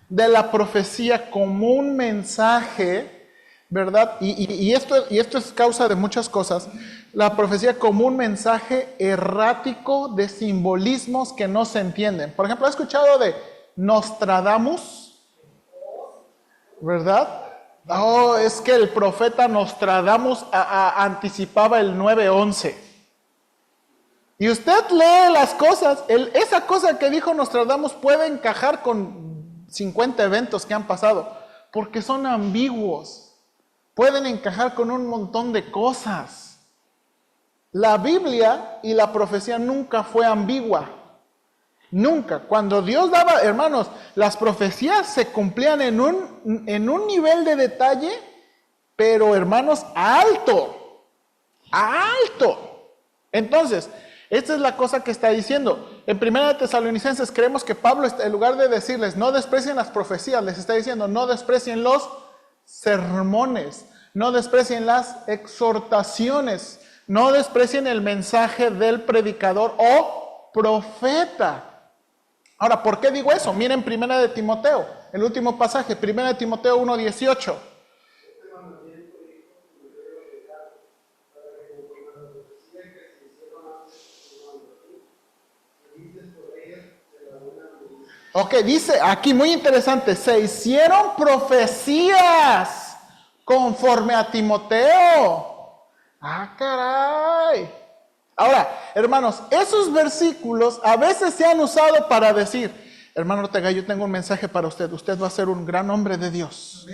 de la profecía como un mensaje, ¿verdad? Y esto es causa de muchas cosas. La profecía como un mensaje errático de simbolismos que no se entienden. Por ejemplo, ¿has escuchado de Nostradamus? ¿Verdad? Oh, es que el profeta Nostradamus anticipaba el 9/11. Y usted lee las cosas, esa cosa que dijo Nostradamus puede encajar con 50 eventos que han pasado, porque son ambiguos. Pueden encajar con un montón de cosas. La Biblia y la profecía nunca fue ambigua. Nunca. Cuando Dios daba, hermanos, las profecías se cumplían en un nivel de detalle, pero hermanos, alto. Alto. Entonces, esta es la cosa que está diciendo. En 1 Tesalonicenses creemos que Pablo, en lugar de decirles, no desprecien las profecías, les está diciendo, no desprecien los sermones, no desprecien las exhortaciones, no desprecien el mensaje del predicador o profeta. Ahora, ¿por qué digo eso? Miren 1 de Timoteo, el último pasaje, 1 de Timoteo 1:18. Ok, dice aquí, muy interesante, se hicieron profecías conforme a Timoteo. Ah, caray. Ahora, hermanos, esos versículos a veces se han usado para decir, hermano Ortega, yo tengo un mensaje para usted, usted va a ser un gran hombre de Dios.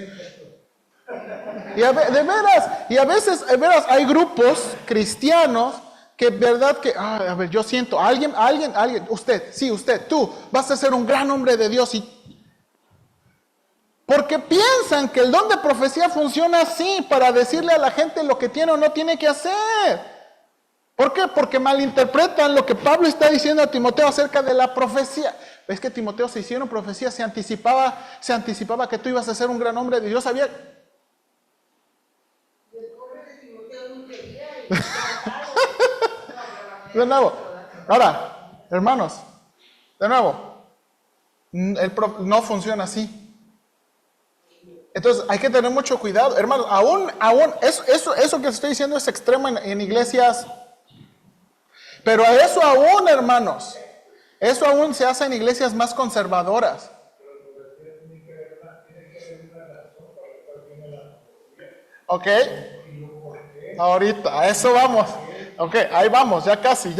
Y a veces hay grupos cristianos que verdad que, a ver, yo siento, alguien, usted, tú, vas a ser un gran hombre de Dios. Porque piensan que el don de profecía funciona así, para decirle a la gente lo que tiene o no tiene que hacer. ¿Por qué? Porque malinterpretan lo que Pablo está diciendo a Timoteo acerca de la profecía. Es que Timoteo se hicieron profecía, se anticipaba que tú ibas a ser un gran hombre de Dios. Sabía. De nuevo, ahora, hermanos, de nuevo, no funciona así. Entonces hay que tener mucho cuidado, hermanos. Aún eso que estoy diciendo es extremo en iglesias, pero eso aún, hermanos, eso aún se hace en iglesias más conservadoras. Ok, ahorita, a eso vamos. Ok, ahí vamos, ya casi.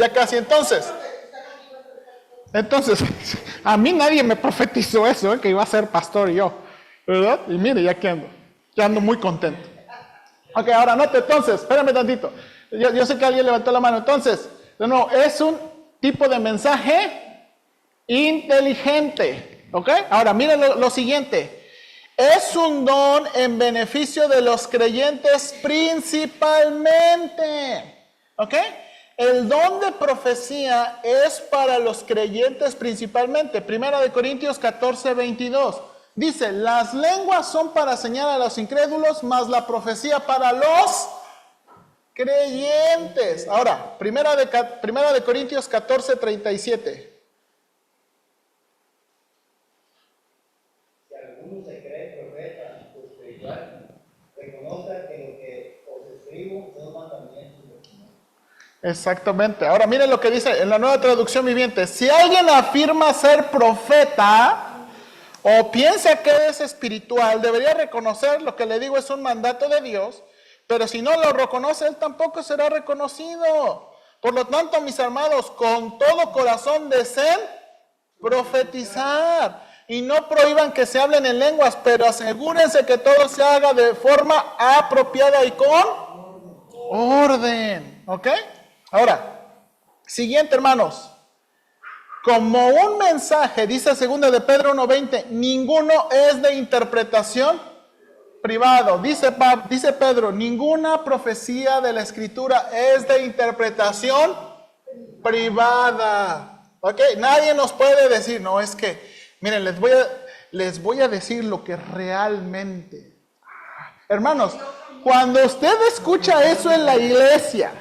Entonces, a mí nadie me profetizó eso, que iba a ser pastor yo, ¿verdad? Y mire, ya ando muy contento. Ok, ahora note, entonces, espérame tantito. Yo sé que alguien levantó la mano. Entonces, de nuevo, es un tipo de mensaje inteligente, ¿ok? Ahora, miren lo siguiente. Es un don en beneficio de los creyentes principalmente. ¿Ok? El don de profecía es para los creyentes principalmente. 1 Corintios 14:22. Dice, las lenguas son para señalar a los incrédulos, mas la profecía para los creyentes. Ahora, 1 Corintios 14:37. Si alguno se cree profeta o espiritual, reconozca que lo que os escribo son mandamientos del Señor. Exactamente. Ahora miren lo que dice en la Nueva Traducción Viviente. Si alguien afirma ser profeta o piensa que es espiritual, debería reconocer, lo que le digo es un mandato de Dios, pero si no lo reconoce, él tampoco será reconocido. Por lo tanto, mis hermanos, con todo corazón deseen profetizar. Y no prohíban que se hablen en lenguas, pero asegúrense que todo se haga de forma apropiada y con orden. ¿Ok? Ahora, siguiente, hermanos. Como un mensaje, dice 2 de Pedro 1:20, ninguno es de interpretación privado. Dice Pedro, ninguna profecía de la Escritura es de interpretación privada. ¿Ok? Nadie nos puede decir, no, es que, miren, les voy a decir lo que realmente. Hermanos, cuando usted escucha eso en la iglesia,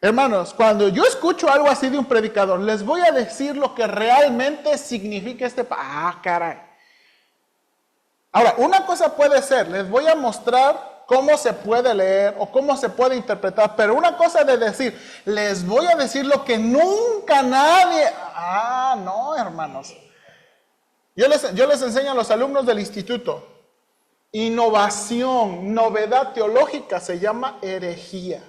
Hermanos, cuando yo escucho algo así de un predicador, les voy a decir lo que realmente significa caray. Ahora, una cosa puede ser, les voy a mostrar cómo se puede leer o cómo se puede interpretar, pero una cosa de decir, les voy a decir lo que nunca nadie... no, hermanos. Yo les enseño a los alumnos del instituto, innovación, novedad teológica se llama herejía.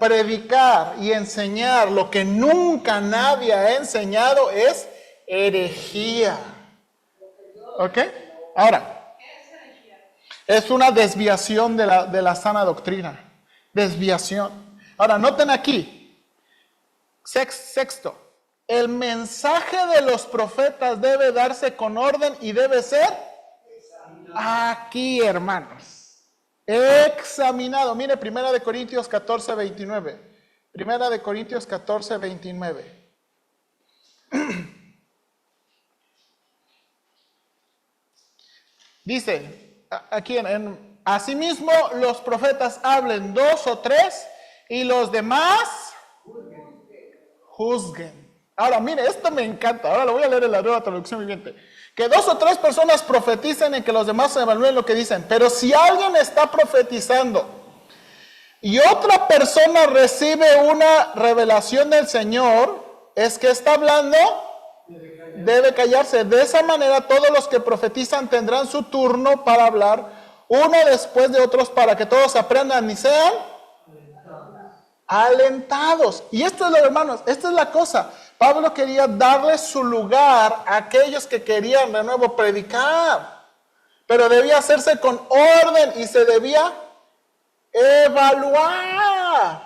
Predicar y enseñar lo que nunca nadie ha enseñado es herejía. ¿Ok? Ahora, es una desviación de la sana doctrina. Desviación. Ahora, noten aquí. Sexto. El mensaje de los profetas debe darse con orden y debe ser aquí, hermanos. Examinado. Mire, 1 Corintios 14, 29. 1 Corintios 14, 29. Dice, aquí asimismo los profetas hablen 2 o 3 y los demás juzguen. Ahora, mire, esto me encanta. Ahora lo voy a leer en la Nueva Traducción Viviente. Que 2 o 3 personas profeticen y que los demás evalúen lo que dicen. Pero si alguien está profetizando y otra persona recibe una revelación del Señor, es que está hablando, debe callarse. De esa manera todos los que profetizan tendrán su turno para hablar, uno después de otros, para que todos aprendan y sean alentados. Y esto es lo, hermanos, esta es la cosa. Pablo quería darle su lugar a aquellos que querían de nuevo predicar, pero debía hacerse con orden y se debía evaluar.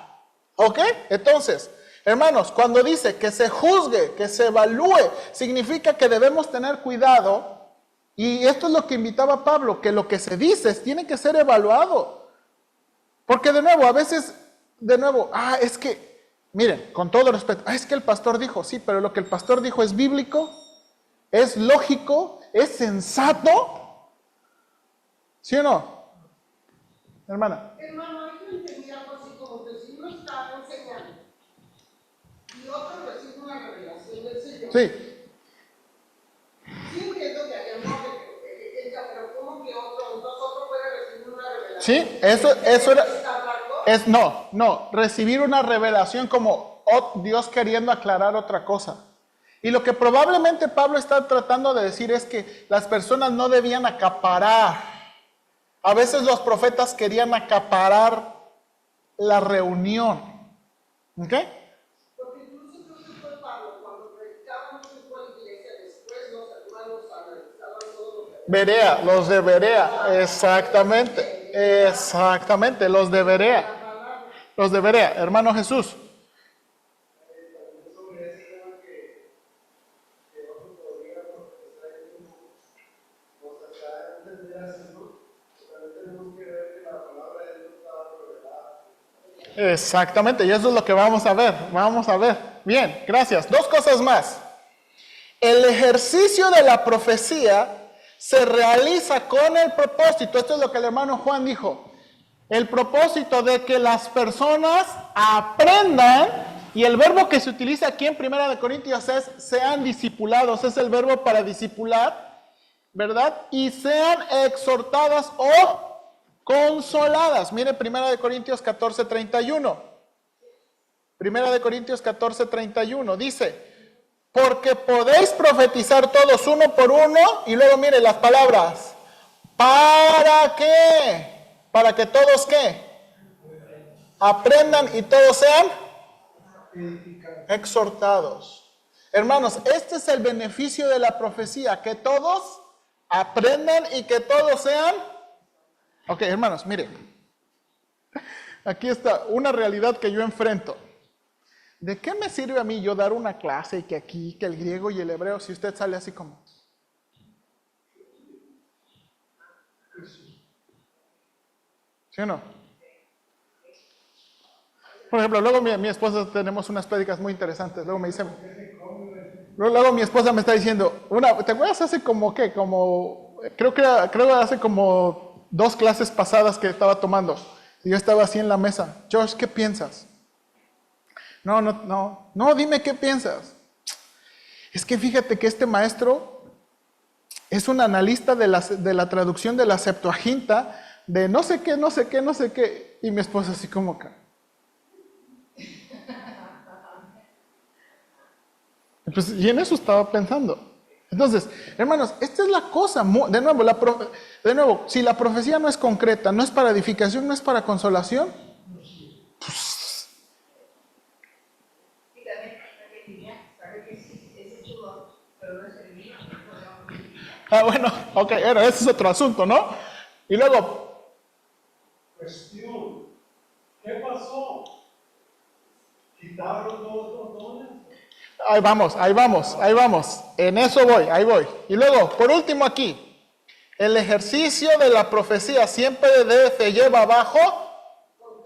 ¿Ok? Entonces, hermanos, cuando dice que se juzgue, que se evalúe, significa que debemos tener cuidado. Y esto es lo que invitaba Pablo, que lo que se dice tiene que ser evaluado. Porque de nuevo, a veces, es que, miren, con todo respeto, es que el pastor dijo, sí, pero lo que el pastor dijo es bíblico, es lógico, es sensato. ¿Sí o no? Hermana. Hermano, yo entendí algo así como que si uno está enseñando y otro recibe una revelación del Señor. Sí. Sí entiendo que hay amor, pero ¿cómo que otro puede recibir una revelación? Sí, eso era... No, recibir una revelación como Dios queriendo aclarar otra cosa. Y lo que probablemente Pablo está tratando de decir es que las personas no debían acaparar. A veces los profetas querían acaparar la reunión. ¿Ok? Porque incluso creo que fue Pablo, cuando predicaba mucho en la iglesia, después los hermanos analizaban todo lo que... Berea, los de Berea, exactamente, los de Berea. Los de Berea, hermano Jesús. Exactamente, y eso es lo que vamos a ver. Bien, gracias. 2 cosas más. El ejercicio de la profecía se realiza con el propósito, esto es lo que el hermano Juan dijo, el propósito de que las personas aprendan, y el verbo que se utiliza aquí en 1 Corintios es sean discipulados, es el verbo para discipular, ¿verdad? Y sean exhortadas o consoladas. Mire 1 Corintios 14:31. 1 Corintios 14:31 dice, porque podéis profetizar todos uno por uno, y luego mire las palabras, ¿para qué? Para que todos ¿qué? Aprendan y todos sean exhortados. Hermanos, este es el beneficio de la profecía, que todos aprendan y que todos sean. Ok, hermanos, miren. Aquí está una realidad que yo enfrento. ¿De qué me sirve a mí yo dar una clase y que aquí, que el griego y el hebreo, si usted sale así como? ¿Sí o no? Por ejemplo, luego mi esposa, tenemos unas prédicas muy interesantes, luego me dice, luego mi esposa me está diciendo, ¿te acuerdas hace como qué? Creo que hace como 2 clases pasadas que estaba tomando, y yo estaba así en la mesa, Josh, ¿qué piensas? No, dime qué piensas. Es que fíjate que este maestro es un analista de la traducción de la Septuaginta, de no sé qué, y mi esposa así como que... Pues, y en eso estaba pensando. Entonces, hermanos, esta es la cosa, de nuevo, si la profecía no es concreta, no es para edificación, no es para consolación, Y también sabe que ese sudor, pero no es el mío, no podemos vivir. bueno, ok, bueno, ese es otro asunto, ¿no? Y luego, Cuestión, ¿qué pasó? ¿Quitaron todos los dones? ahí vamos, en eso ahí voy. Y luego, por último aquí, el ejercicio de la profecía siempre se lleva bajo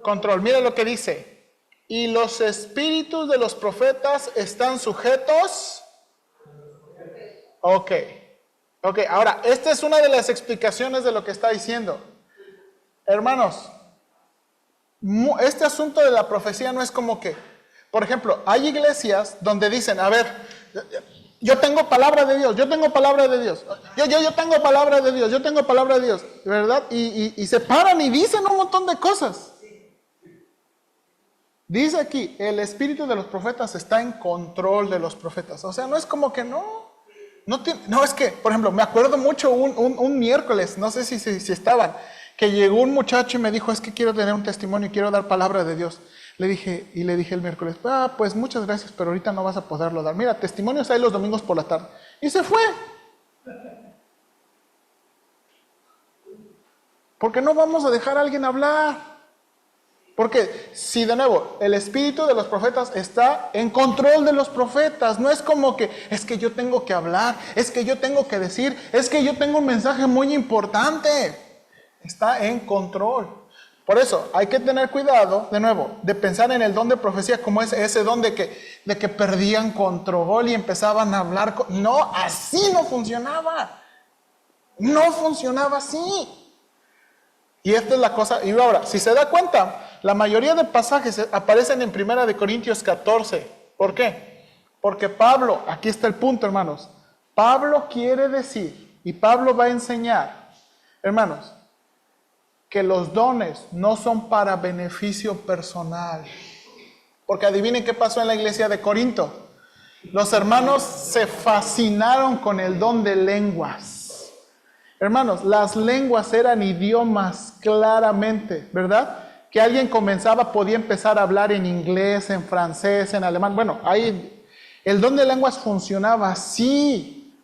control. Mira lo que dice. Y los espíritus de los profetas están sujetos. Ok, ahora, esta es una de las explicaciones de lo que está diciendo. Hermanos, este asunto de la profecía no es como que, por ejemplo, hay iglesias donde dicen, a ver, yo tengo palabra de Dios, yo tengo palabra de Dios, yo tengo palabra de Dios, yo tengo palabra de Dios, ¿verdad? Y se paran y dicen un montón de cosas. Dice aquí, el espíritu de los profetas está en control de los profetas. O sea, no es como que no es que, por ejemplo, me acuerdo mucho un miércoles, no sé si estaban, que llegó un muchacho y me dijo, es que quiero tener un testimonio y quiero dar palabra de Dios. Le dije el miércoles, pues muchas gracias, pero ahorita no vas a poderlo dar. Mira, testimonios hay los domingos por la tarde. Y se fue. Porque no vamos a dejar a alguien hablar. Porque si de nuevo el espíritu de los profetas está en control de los profetas, no es como que es que yo tengo que hablar, es que yo tengo que decir, es que yo tengo un mensaje muy importante. Está en control. Por eso hay que tener cuidado, de nuevo, de pensar en el don de profecía como ese don de que perdían control y empezaban a hablar. No, así no funcionaba. No funcionaba así. Y esta es la cosa. Y ahora, si se da cuenta, la mayoría de pasajes aparecen en 1 Corintios 14. ¿Por qué? Porque Pablo, aquí está el punto, hermanos. Pablo quiere decir, y Pablo va a enseñar, hermanos, que los dones no son para beneficio personal. Porque adivinen qué pasó en la iglesia de Corinto. Los hermanos se fascinaron con el don de lenguas. Hermanos, las lenguas eran idiomas claramente, ¿verdad? Que alguien podía empezar a hablar en inglés, en francés, en alemán. Bueno, ahí el don de lenguas funcionaba así.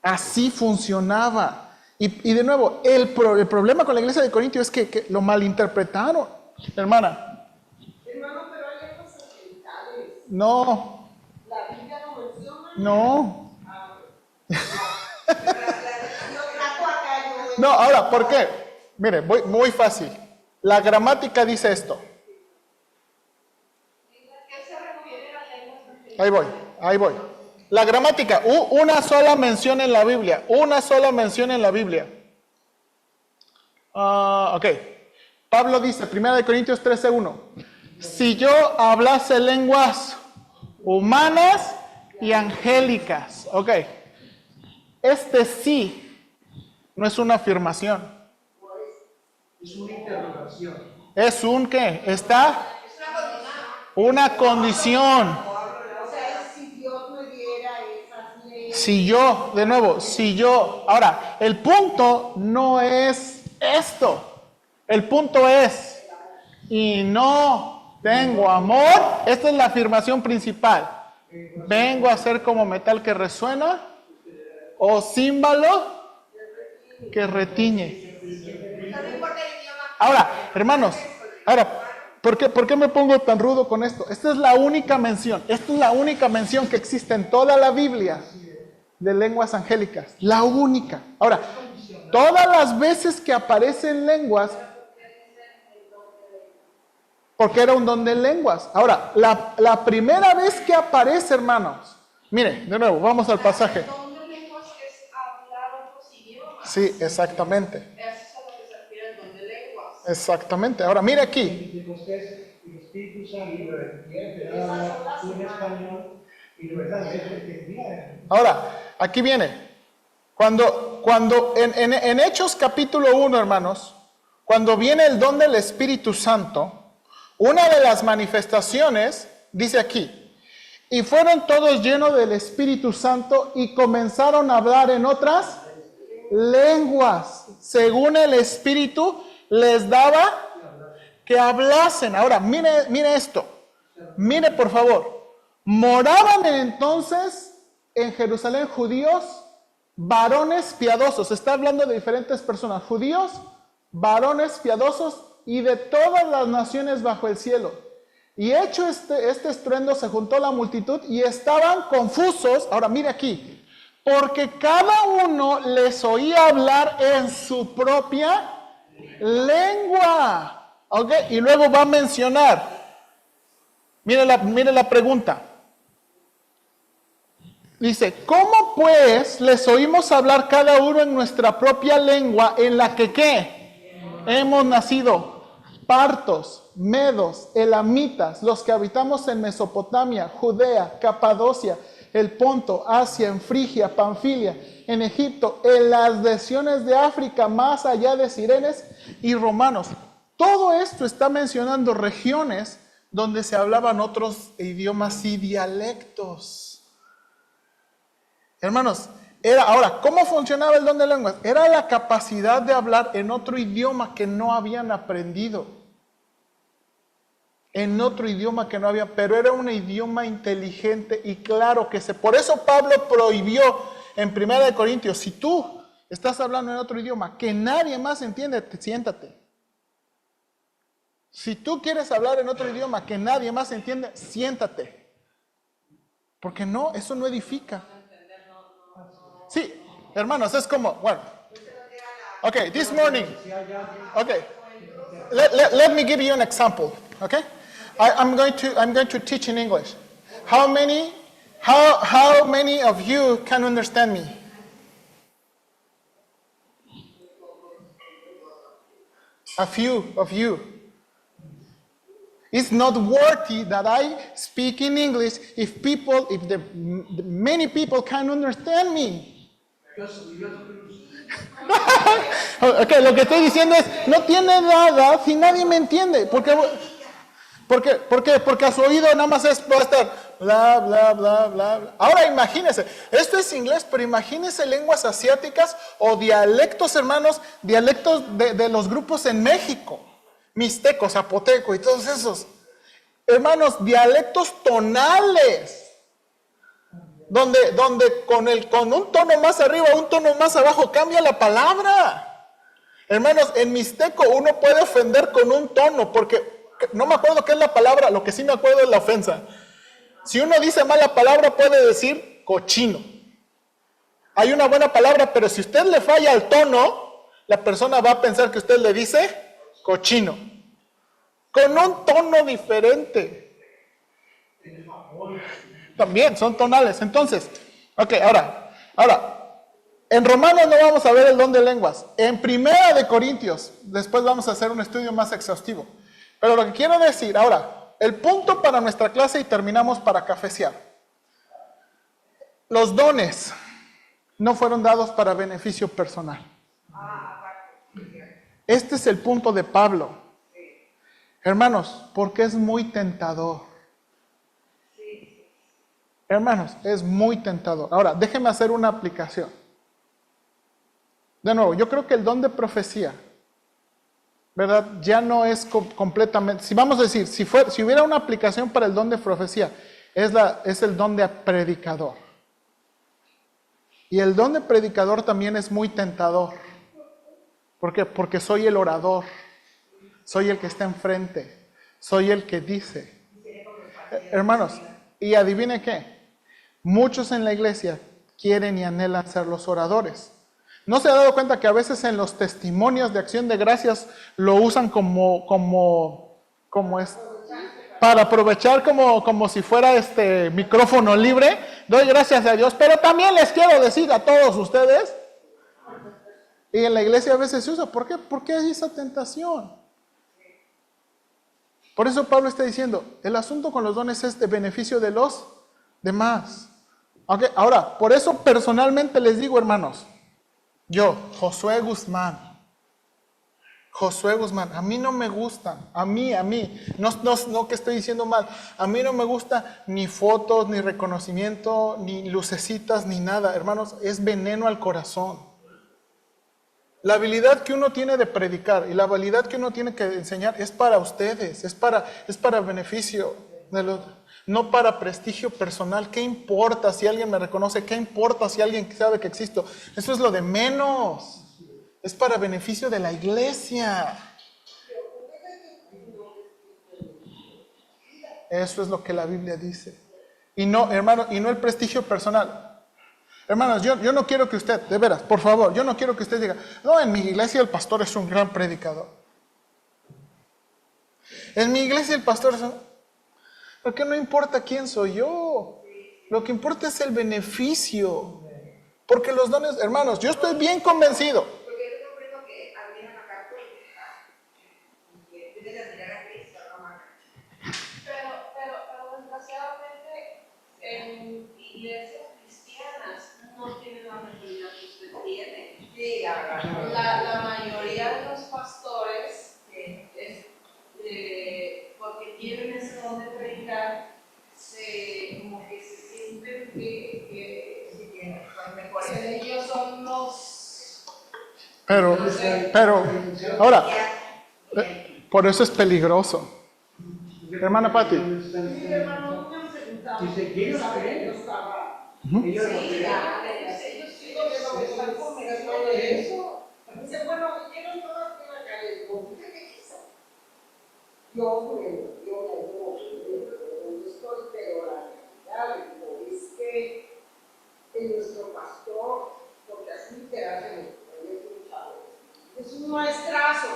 Así funcionaba. Y de nuevo, el problema con la iglesia de Corintio es que lo malinterpretaron, hermana. Hermano, pero hay lenguas angelicales. No. La Biblia lo menciona. No. Yo trato acá, yo. No, ahora, ¿por qué? Mire, muy fácil. La gramática dice esto. ¿Qué se refiere a lenguas angelicales? Ahí voy. La gramática, una sola mención en la Biblia. Una sola mención en la Biblia. Ok. Pablo dice, 1 Corintios 13:1. Si yo hablase lenguas humanas y angélicas. Ok. Este sí no es una afirmación. Es una interrogación. ¿Es un qué? Está una condición. O sea, si Dios me diera esas leyes. Si yo. Ahora, el punto no es esto. El punto es, y no tengo amor. Esta es la afirmación principal. Vengo a ser como metal que resuena o címbalo que retiñe. Ahora, hermanos, ¿por qué me pongo tan rudo con esto? Esta es la única mención que existe en toda la Biblia de lenguas angélicas. La única. Ahora, todas las veces que aparecen lenguas, porque era un don de lenguas. Ahora, la primera vez que aparece, hermanos, mire, de nuevo, vamos al pasaje. El don de lenguas es hablar otros idiomas. Sí, exactamente. Eso es a lo que se refiere el don de lenguas. Exactamente. Ahora, mire aquí. Pentecostés, el Espíritu Santo habla un español y de verdad entendía. Ahora, aquí viene. Cuando en Hechos capítulo 1, hermanos, cuando viene el don del Espíritu Santo, una de las manifestaciones, dice aquí, y fueron todos llenos del Espíritu Santo y comenzaron a hablar en otras lenguas, según el Espíritu les daba que hablasen. Ahora, mire esto, mire por favor, moraban entonces en Jerusalén judíos, varones piadosos, está hablando de diferentes personas, judíos, varones piadosos y de todas las naciones bajo el cielo. Y hecho este estruendo se juntó la multitud y estaban confusos, ahora mire aquí, porque cada uno les oía hablar en su propia lengua. ¿Ok? Y luego va a mencionar, mire la pregunta. Dice, ¿cómo pues les oímos hablar cada uno en nuestra propia lengua en la que ¿qué? Hemos nacido? Partos, medos, elamitas, los que habitamos en Mesopotamia, Judea, Capadocia, el Ponto, Asia, en Frigia, Panfilia, en Egipto, en las regiones de África, más allá de Cirenes y romanos. Todo esto está mencionando regiones donde se hablaban otros idiomas y dialectos. Hermanos, ahora, ¿cómo funcionaba el don de lenguas? Era la capacidad de hablar en otro idioma que no habían aprendido. En otro idioma que no había, pero era un idioma inteligente y claro por eso Pablo prohibió en 1 Corintios, si tú estás hablando en otro idioma que nadie más entiende, siéntate. Si tú quieres hablar en otro idioma que nadie más entiende, siéntate. Porque no, eso no edifica. Sí, hermanos, es como, bueno. Okay, this morning. Okay, let me give you an example. Okay, I'm going to teach in English. How many of you can understand me? A few of you. It's not worthy that I speak in English if many people can understand me. Ok, lo que estoy diciendo es, no tiene nada si nadie me entiende. ¿Por qué? Porque a su oído nada más va a estar bla, bla, bla, bla, bla. Ahora imagínense, esto es inglés, pero imagínense lenguas asiáticas o dialectos, hermanos, dialectos de los grupos en México. Mixteco, zapoteco y todos esos. Hermanos, dialectos tonales. Donde con un tono más arriba, un tono más abajo, cambia la palabra. Hermanos, en mixteco uno puede ofender con un tono, porque no me acuerdo qué es la palabra, lo que sí me acuerdo es la ofensa. Si uno dice mala palabra, puede decir cochino. Hay una buena palabra, pero si usted le falla al tono, la persona va a pensar que usted le dice cochino. Con un tono diferente. También son tonales. Entonces, ok, ahora, en Romanos no vamos a ver el don de lenguas. En 1 Corintios, después vamos a hacer un estudio más exhaustivo. Pero lo que quiero decir, ahora, el punto para nuestra clase y terminamos para cafecear. Los dones no fueron dados para beneficio personal. Este es el punto de Pablo. Hermanos, porque es muy tentador. Hermanos, es muy tentador. Ahora, déjenme hacer una aplicación. De nuevo, yo creo que el don de profecía, ¿verdad? Ya no es completamente, si vamos a decir, si hubiera una aplicación para el don de profecía, es el don de predicador. Y el don de predicador también es muy tentador. ¿Por qué? Porque soy el orador, soy el que está enfrente, soy el que dice. Hermanos, y adivine qué, muchos en la iglesia quieren y anhelan ser los oradores. ¿No se ha dado cuenta que a veces en los testimonios de acción de gracias lo usan para aprovechar como si fuera micrófono libre? Doy gracias a Dios, pero también les quiero decir a todos ustedes, y en la iglesia a veces se usa, ¿por qué? ¿Por qué hay esa tentación? Por eso Pablo está diciendo, el asunto con los dones es de beneficio de los demás. Okay, ahora, por eso personalmente les digo, hermanos, yo, Josué Guzmán, a mí no me gustan, a mí, no que estoy diciendo mal, a mí no me gusta ni fotos, ni reconocimiento, ni lucecitas, ni nada, hermanos, es veneno al corazón. La habilidad que uno tiene de predicar y la habilidad que uno tiene que enseñar es para ustedes, es para beneficio de los, no para prestigio personal. ¿Qué importa si alguien me reconoce? ¿Qué importa si alguien sabe que existo? Eso es lo de menos. Es para beneficio de la iglesia. Eso es lo que la Biblia dice. Y no, hermano, y no el prestigio personal. Hermanos, yo no quiero que usted, de veras, por favor, yo no quiero que usted diga, no, en mi iglesia el pastor es un gran predicador. En mi iglesia el pastor es un... Porque no importa quién soy yo. Lo que importa es el beneficio. Porque los dones, hermanos, yo estoy bien convencido. Porque yo comprendo que alguien acá que debe de admirar a Cristo, ¿no? Pero desgraciadamente en iglesias cristianas no tienen la mentalidad que usted tiene. Sí, La mayoría de los pastores, porque tienen ese don de predicar, como que se sienten que son mejores. ellos son los... Pero, ahora, por eso es peligroso. Hermana Patti. Mi hermano me han preguntado, Dice, ¿quién ¿sabe cree? que yo estaba? Ellos lo Sí, creen. ellos sí Pero me están convenciendo de eso. Dice, bueno, quiero todas que la calle, ¿por qué hizo? Yo, bueno, donde estoy, pero la realidad es que nuestro pastor, porque así te hacen es un maestrazo.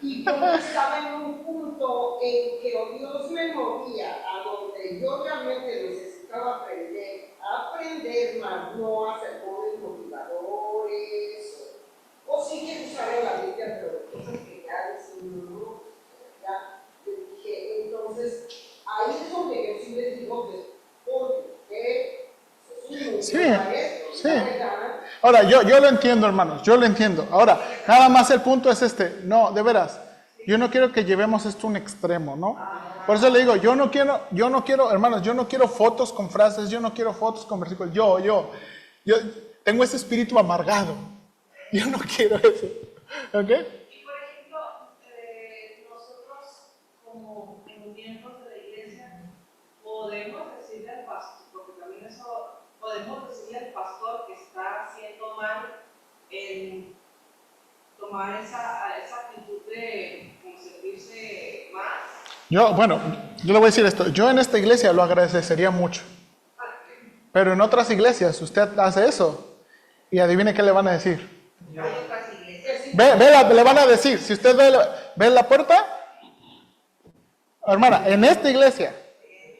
Y yo estaba en un punto en que Dios me movía a donde yo realmente necesitaba aprender más, no a hacer jóvenes motivadores, o sí que usar la Biblia, pero cosas que ya decimos, ya, yo dije, entonces, ahí es donde yo sí les digo que, porque Sí, sí. Ahora, yo lo entiendo, hermanos, yo lo entiendo. Ahora, nada más el punto es este, no, de veras, yo no quiero que llevemos esto a un extremo, ¿no? Por eso le digo, yo no quiero, hermanos, yo no quiero fotos con frases, yo no quiero fotos con versículos, yo tengo ese espíritu amargado, yo no quiero eso, ¿ok? Y por ejemplo, nosotros como miembros de la iglesia podemos decirle al pastor, porque también eso, podemos decirle al pastor que está haciendo mal en tomar esa actitud de como servirse más. Yo le voy a decir esto, yo en esta iglesia lo agradecería mucho, pero en otras iglesias usted hace eso y adivine qué le van a decir. Hay otras iglesias. Le van a decir, si usted ve la puerta, hermana, en esta iglesia,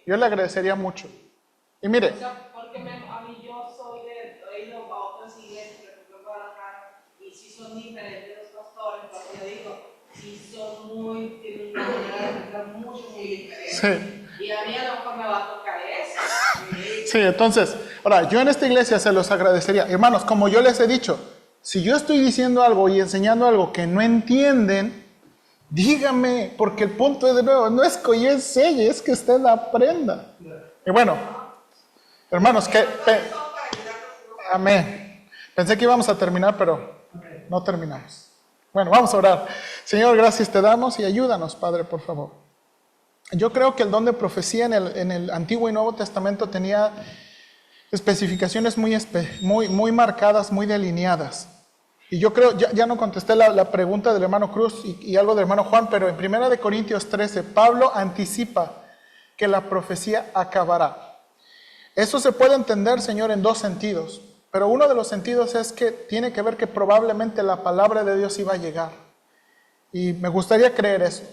yo le agradecería mucho. Y mire, O sea, porque a mí yo he ido a otras iglesias, por ejemplo en Guadalajara, y sí son diferentes los pastores, porque yo digo, sí son tienen una manera de pensar muy diferente. sí, Y a mí a lo mejor me va a tocar eso. sí, entonces, ahora, yo en esta iglesia se los agradecería. Hermanos, como yo les he dicho, si yo estoy diciendo algo y enseñando algo que no entienden, dígame, porque el punto es de nuevo, no es que yo enseñe, es que usted aprenda. Y bueno, hermanos, amén. Pensé que íbamos a terminar, pero no terminamos. Bueno, vamos a orar. Señor, gracias te damos y ayúdanos, Padre, por favor. Yo creo que el don de profecía en el Antiguo y Nuevo Testamento tenía especificaciones muy marcadas, muy delineadas. Y yo creo, ya no contesté la pregunta del hermano Cruz y algo del hermano Juan, pero en 1 Corintios 13, Pablo anticipa que la profecía acabará. Eso se puede entender, Señor, en dos sentidos. Pero uno de los sentidos es que tiene que ver que probablemente la palabra de Dios iba a llegar. Y me gustaría creer eso.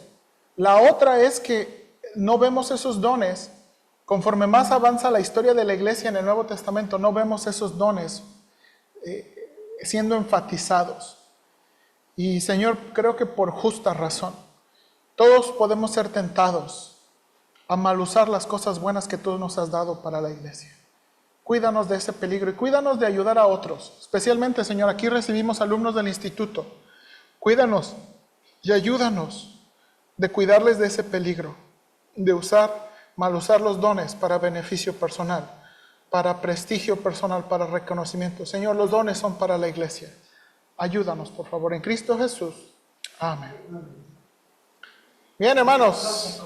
La otra es que no vemos esos dones. Conforme más avanza la historia de la iglesia en el Nuevo Testamento, no vemos esos dones siendo enfatizados. Y Señor, creo que por justa razón. Todos podemos ser tentados a mal usar las cosas buenas que tú nos has dado para la iglesia. Cuídanos de ese peligro y cuídanos de ayudar a otros. Especialmente, Señor, aquí recibimos alumnos del instituto. Cuídanos y ayúdanos de cuidarles de ese peligro, de mal usar los dones para beneficio personal, para prestigio personal, para reconocimiento. Señor, los dones son para la iglesia. Ayúdanos, por favor, en Cristo Jesús. Amén. Bien, hermanos.